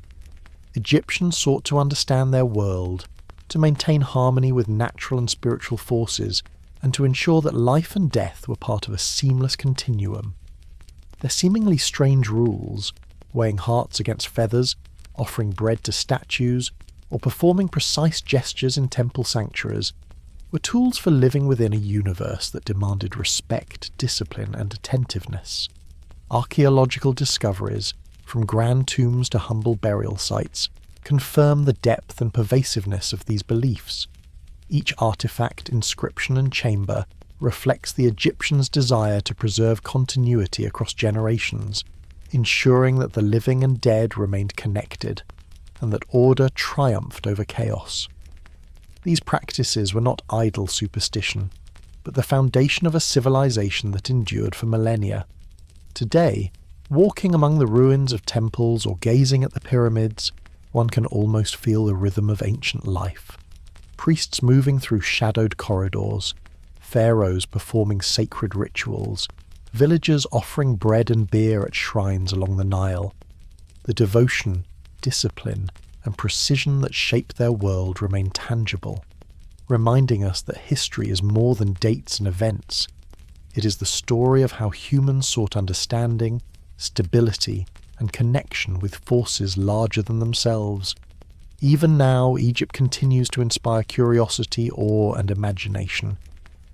Egyptians sought to understand their world, to maintain harmony with natural and spiritual forces, and to ensure that life and death were part of a seamless continuum. Their seemingly strange rules, weighing hearts against feathers, offering bread to statues, or performing precise gestures in temple sanctuaries, were tools for living within a universe that demanded respect, discipline, and attentiveness. Archaeological discoveries, from grand tombs to humble burial sites, confirm the depth and pervasiveness of these beliefs. Each artifact, inscription, and chamber reflects the Egyptians' desire to preserve continuity across generations, ensuring that the living and dead remained connected, and that order triumphed over chaos. These practices were not idle superstition, but the foundation of a civilization that endured for millennia. Today, walking among the ruins of temples or gazing at the pyramids, one can almost feel the rhythm of ancient life. Priests moving through shadowed corridors, pharaohs performing sacred rituals, villagers offering bread and beer at shrines along the Nile. The devotion, discipline, and precision that shape their world remain tangible, reminding us that history is more than dates and events. It is the story of how humans sought understanding, stability, and connection with forces larger than themselves. Even now, Egypt continues to inspire curiosity, awe, and imagination.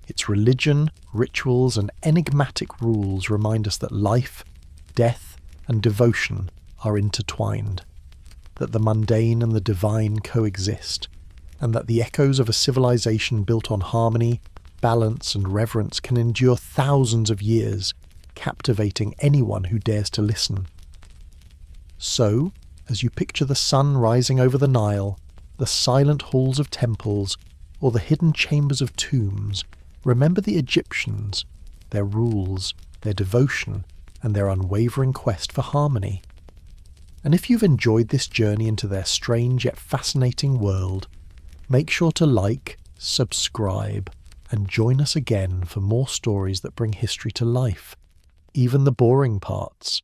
Its religion, rituals, and enigmatic rules remind us that life, death, and devotion are intertwined, that the mundane and the divine coexist, and that the echoes of a civilization built on harmony, balance, and reverence can endure thousands of years, captivating anyone who dares to listen. So, as you picture the sun rising over the Nile, the silent halls of temples, or the hidden chambers of tombs, remember the Egyptians, their rules, their devotion, and their unwavering quest for harmony. And if you've enjoyed this journey into their strange yet fascinating world, make sure to like, subscribe, and join us again for more stories that bring history to life, even the boring parts.